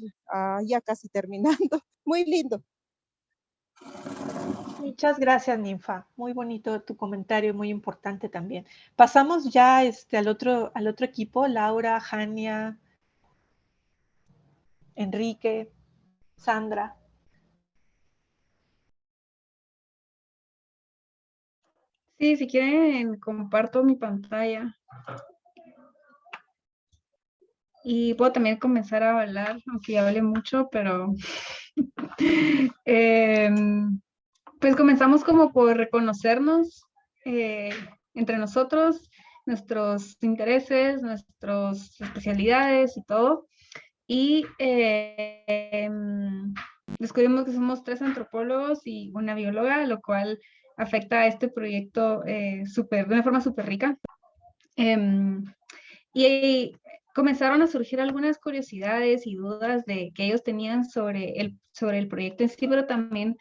ya casi terminando. Muy lindo. Muchas gracias, Ninfa. Muy bonito tu comentario, muy importante también. Pasamos ya al otro equipo, Laura, Jania, Enrique, Sandra. Sí, si quieren, comparto mi pantalla. Y puedo también comenzar a hablar, aunque ya hablé mucho, pero pues comenzamos como por reconocernos entre nosotros, nuestros intereses, nuestras especialidades y todo. Y descubrimos que somos 3 antropólogos y una bióloga, lo cual afecta a este proyecto de una forma súper rica. Y comenzaron a surgir algunas curiosidades y dudas que ellos tenían sobre el proyecto en sí, pero también,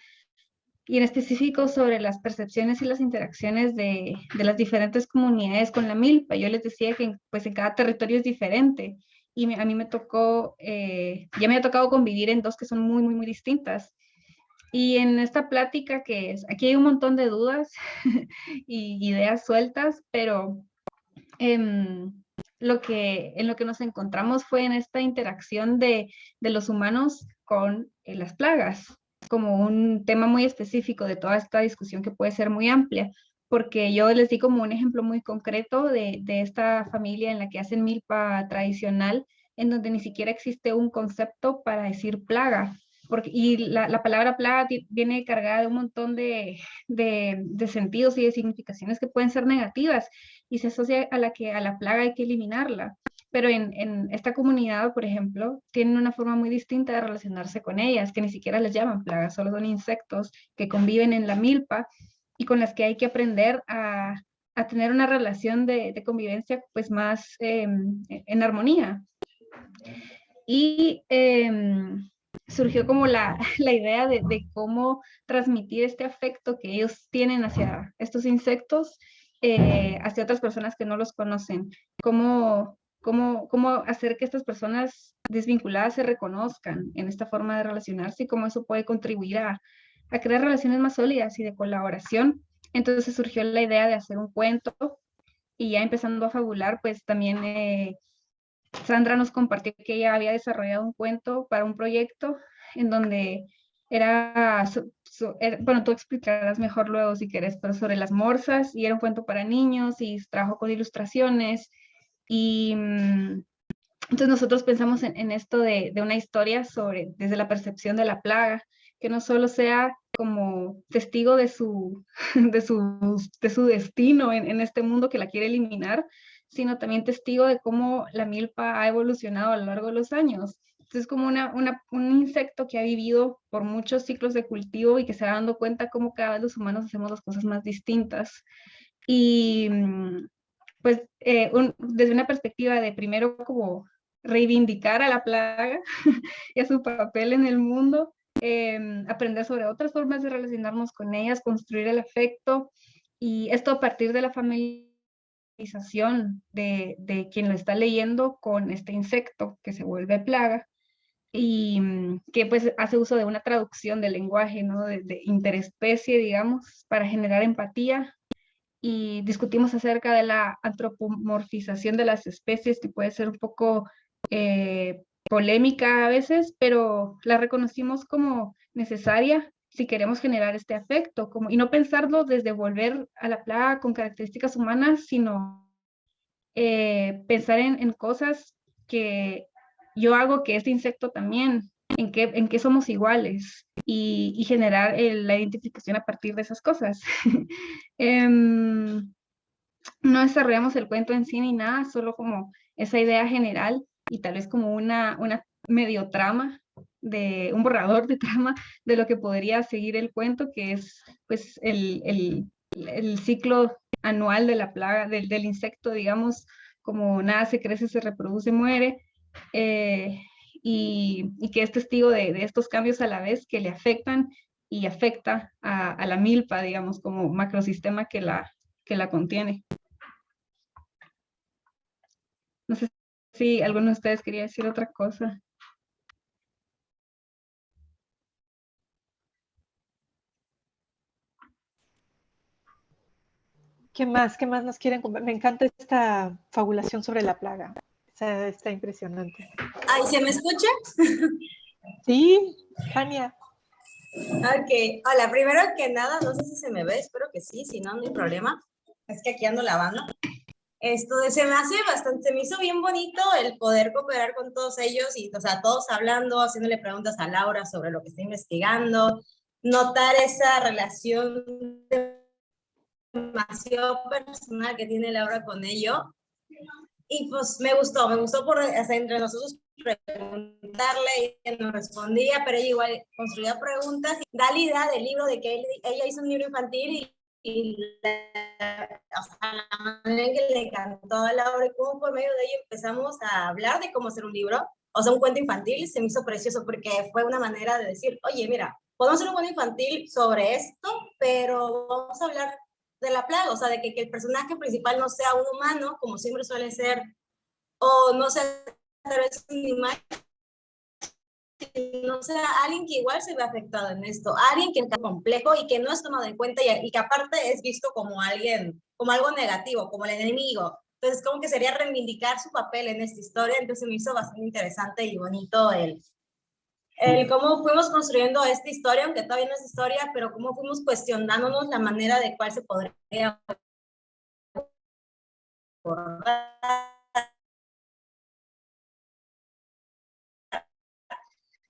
y en específico, sobre las percepciones y las interacciones de las diferentes comunidades con la milpa. Yo les decía que pues en cada territorio es diferente, y a mí me tocó, ya me ha tocado convivir en 2 que son muy, muy, muy distintas. Y en esta plática aquí hay un montón de dudas y ideas sueltas, pero en lo que nos encontramos fue en esta interacción de los humanos con las plagas, como un tema muy específico de toda esta discusión que puede ser muy amplia, porque yo les di como un ejemplo muy concreto de esta familia en la que hacen milpa tradicional, en donde ni siquiera existe un concepto para decir plaga. Y la palabra plaga viene cargada de un montón de sentidos y de significaciones que pueden ser negativas, y se asocia a la plaga hay que eliminarla. Pero en esta comunidad, por ejemplo, tienen una forma muy distinta de relacionarse con ellas, que ni siquiera les llaman plagas, solo son insectos que conviven en la milpa y con las que hay que aprender a tener una relación de convivencia pues más en armonía. Y surgió como la idea de cómo transmitir este afecto que ellos tienen hacia estos insectos hacia otras personas que no los conocen. Cómo hacer que estas personas desvinculadas se reconozcan en esta forma de relacionarse y cómo eso puede contribuir a crear relaciones más sólidas y de colaboración. Entonces surgió la idea de hacer un cuento, y ya empezando a fabular, pues también Sandra nos compartió que ella había desarrollado un cuento para un proyecto en donde bueno, tú explicarás mejor luego si quieres, pero sobre las morsas, y era un cuento para niños, y trabajó con ilustraciones, y entonces nosotros pensamos en esto de una historia desde la percepción de la plaga, que no solo sea como testigo de su, de su destino en este mundo que la quiere eliminar, sino también testigo de cómo la milpa ha evolucionado a lo largo de los años. Entonces es como un insecto que ha vivido por muchos ciclos de cultivo y que se va dando cuenta cómo cada vez los humanos hacemos las cosas más distintas. Y pues desde una perspectiva de primero como reivindicar a la plaga y a su papel en el mundo, aprender sobre otras formas de relacionarnos con ellas, construir el afecto, y esto a partir de la familiarización de quien lo está leyendo con este insecto que se vuelve plaga y que pues hace uso de una traducción del lenguaje, ¿no? De interespecie, digamos, para generar empatía. Y discutimos acerca de la antropomorfización de las especies, que puede ser un poco polémica a veces, pero la reconocimos como necesaria si queremos generar este afecto, y no pensarlo desde volver a la plaga con características humanas, sino pensar en cosas que yo hago que este insecto también, en qué somos iguales, y generar la identificación a partir de esas cosas. No desarrollamos el cuento en sí ni nada, solo como esa idea general y tal vez como una medio trama, un borrador de trama de lo que podría seguir el cuento, que es pues el ciclo anual de la plaga, del insecto, digamos, como nace, crece, se reproduce, muere, y que es testigo de estos cambios a la vez que le afectan y afecta a la milpa, digamos, como macrosistema que la contiene. No sé si alguno de ustedes quería decir otra cosa. ¿Qué más? ¿Qué más nos quieren contar? Me encanta esta fabulación sobre la plaga. Está impresionante. Ay, ¿se me escucha? Sí, Jania. Ok, hola, primero que nada, no sé si se me ve, espero que sí, si no, no hay problema. Es que aquí ando lavando. Esto se me hace bastante, se me hizo bien bonito el poder cooperar con todos ellos y, o sea, todos hablando, haciéndole preguntas a Laura sobre lo que está investigando, notar esa relación demasiado personal que tiene Laura con ello. Y pues me gustó por hasta entre nosotros preguntarle, y ella no respondía, pero ella igual construía preguntas. Da la idea del libro de que ella hizo un libro infantil y o sea, la manera en que le encantó a Laura y cómo por medio de ello empezamos a hablar de cómo hacer un libro, o sea, un cuento infantil, se me hizo precioso porque fue una manera de decir, oye, mira, podemos hacer un cuento infantil sobre esto, pero vamos a hablar de la plaga, o sea, de que el personaje principal no sea un humano, como siempre suele ser, o no sea tal vez un animal, no sea alguien que igual se ve afectado en esto, alguien que es complejo y que no es tomado en cuenta y que aparte es visto como alguien, como algo negativo, como el enemigo. Entonces, como que sería reivindicar su papel en esta historia, entonces me hizo bastante interesante y bonito el cómo fuimos construyendo esta historia, aunque todavía no es historia, pero cómo fuimos cuestionándonos la manera de cuál se podría abordar.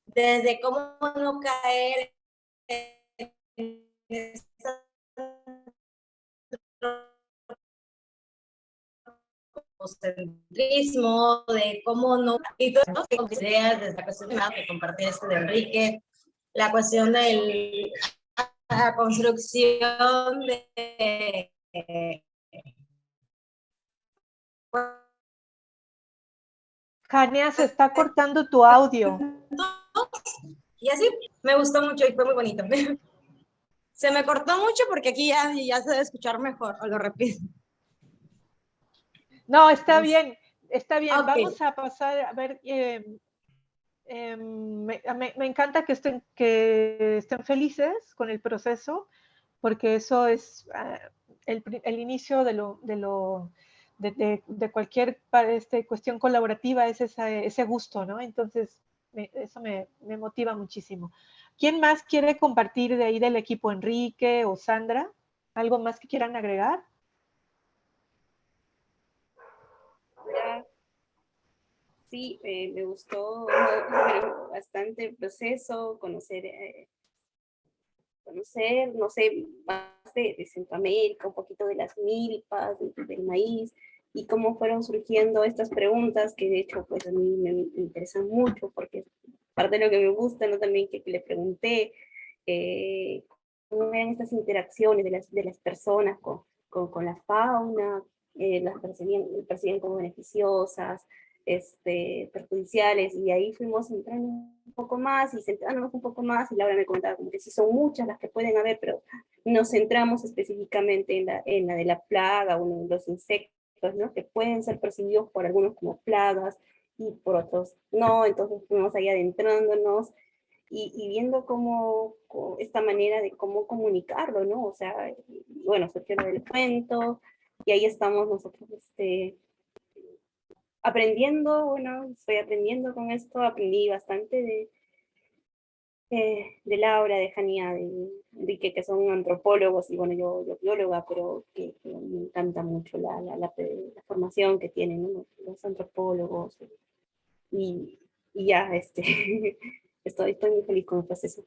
Desde cómo no caer en egocentrismo, de cómo no, y todas las ideas, desde la cuestión que compartí de Enrique, la cuestión de la construcción de Jania, se está cortando tu audio. y así me gustó mucho y fue muy bonito. Se me cortó mucho porque aquí ya se debe escuchar mejor, o lo repito. No, está bien, está bien. Okay. Vamos a pasar a ver. Me encanta que estén felices con el proceso, porque eso es el inicio de cualquier cuestión colaborativa, es ese gusto, ¿no? Entonces, Eso me motiva muchísimo. ¿Quién más quiere compartir de ahí del equipo? Enrique o Sandra, ¿algo más que quieran agregar? Sí, me gustó bastante el proceso, conocer, no sé, más de Centroamérica, un poquito de las milpas, del maíz, y cómo fueron surgiendo estas preguntas que de hecho pues a mí me interesan mucho, porque parte de lo que me gusta, ¿no? También que le pregunté, cómo eran estas interacciones de las personas con la fauna, las percibían como beneficiosas, perjudiciales, y ahí fuimos entrando un poco más y centrándonos un poco más, y Laura me comentaba como que sí son muchas las que pueden haber, pero nos centramos específicamente en la de la plaga o en los insectos, ¿no? Que pueden ser percibidos por algunos como plagas y por otros no, entonces fuimos ahí adentrándonos y viendo cómo esta manera de cómo comunicarlo, ¿no? O sea, bueno, surgió lo del cuento, y ahí estamos nosotros, aprendiendo, bueno, estoy aprendiendo con esto, aprendí bastante de Laura, de Jania, de Enrique, que son antropólogos, y bueno, yo bióloga, pero que me encanta mucho la formación que tienen, ¿no? Los antropólogos, y ya, estoy muy feliz con el proceso.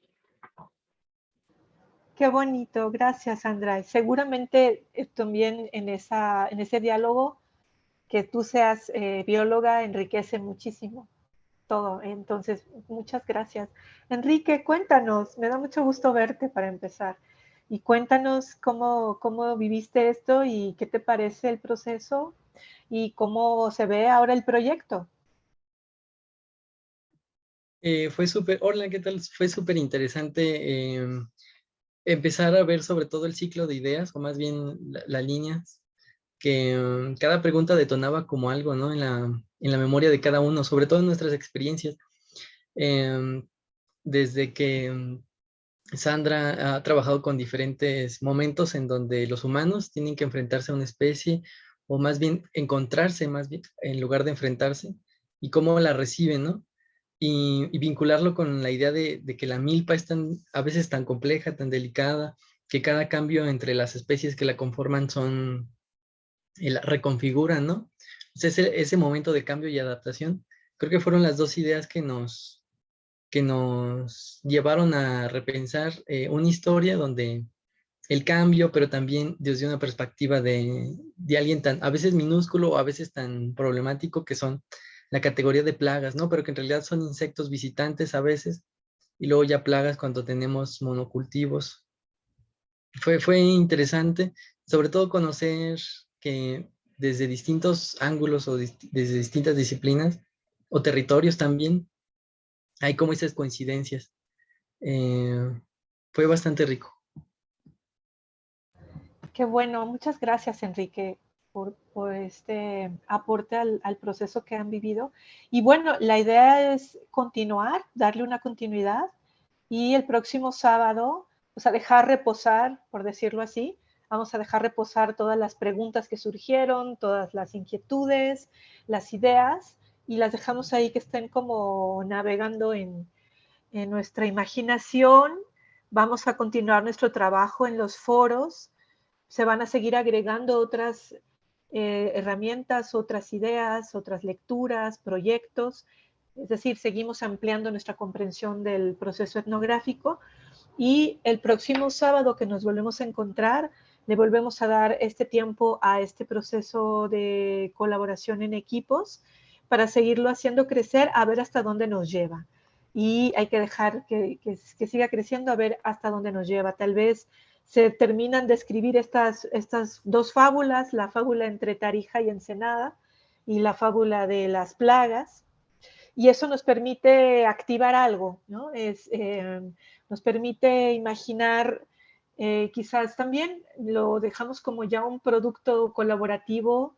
Qué bonito, gracias Sandra. Seguramente también en ese diálogo que tú seas bióloga enriquece muchísimo todo. Entonces, muchas gracias. Enrique, cuéntanos, me da mucho gusto verte para empezar. Y cuéntanos cómo viviste esto y qué te parece el proceso y cómo se ve ahora el proyecto. Fue súper, hola, ¿qué tal? Fue súper interesante empezar a ver sobre todo el ciclo de ideas, o más bien las líneas, que cada pregunta detonaba como algo, ¿no? En la memoria de cada uno, sobre todo en nuestras experiencias. Desde que Sandra ha trabajado con diferentes momentos en donde los humanos tienen que enfrentarse a una especie, o más bien encontrarse, más bien, en lugar de enfrentarse, y cómo la reciben, ¿no? Y vincularlo con la idea de que la milpa es a veces tan compleja, tan delicada, que cada cambio entre las especies que la conforman la reconfiguran, ¿no? O sea, ese momento de cambio y adaptación, creo que fueron las dos ideas que nos llevaron a repensar una historia donde el cambio, pero también desde una perspectiva de alguien tan, a veces minúsculo o a veces tan problemático, que son la categoría de plagas, ¿no? Pero que en realidad son insectos visitantes a veces, y luego ya plagas cuando tenemos monocultivos. Fue interesante, sobre todo conocer que desde distintos ángulos o desde distintas disciplinas o territorios también hay como esas coincidencias. Fue bastante rico. Qué bueno, muchas gracias Enrique por este aporte al proceso que han vivido. Y bueno, la idea es continuar, darle una continuidad, y el próximo sábado, o sea, dejar reposar, por decirlo así, vamos a dejar reposar todas las preguntas que surgieron, todas las inquietudes, las ideas, y las dejamos ahí que estén como navegando en nuestra imaginación. Vamos a continuar nuestro trabajo en los foros, se van a seguir agregando otras herramientas, otras ideas, otras lecturas, proyectos. Es decir, seguimos ampliando nuestra comprensión del proceso etnográfico, y el próximo sábado que nos volvemos a encontrar, le volvemos a dar este tiempo a este proceso de colaboración en equipos para seguirlo haciendo crecer, a ver hasta dónde nos lleva. Y hay que dejar que siga creciendo, a ver hasta dónde nos lleva. Tal vez se terminan de escribir estas dos fábulas, la fábula entre Tarija y Ensenada y la fábula de las plagas, y eso nos permite activar algo, ¿no? Nos permite imaginar, quizás también lo dejamos como ya un producto colaborativo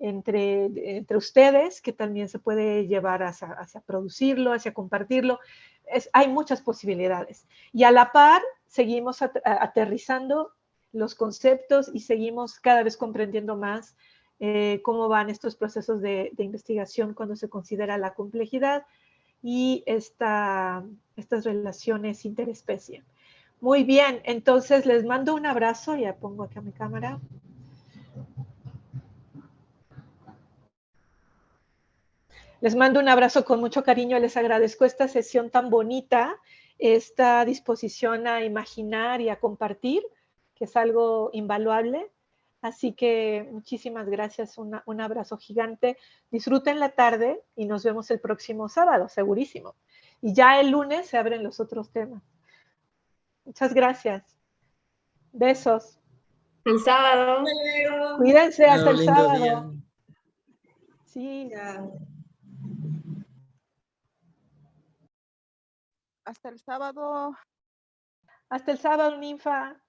entre ustedes, que también se puede llevar hacia producirlo, hacia compartirlo. Hay muchas posibilidades. Y a la par, seguimos aterrizando los conceptos y seguimos cada vez comprendiendo más cómo van estos procesos de investigación cuando se considera la complejidad y estas relaciones interespecie. Muy bien, entonces les mando un abrazo, ya pongo acá mi cámara. Les mando un abrazo con mucho cariño, les agradezco esta sesión tan bonita, esta disposición a imaginar y a compartir, que es algo invaluable. Así que muchísimas gracias, un abrazo gigante. Disfruten la tarde y nos vemos el próximo sábado, segurísimo. Y ya el lunes se abren los otros temas. Muchas gracias. Besos. El sábado. Cuídense hasta Chao, el lindo sábado. día. Sí. Hasta el sábado. Hasta el sábado, ninfa.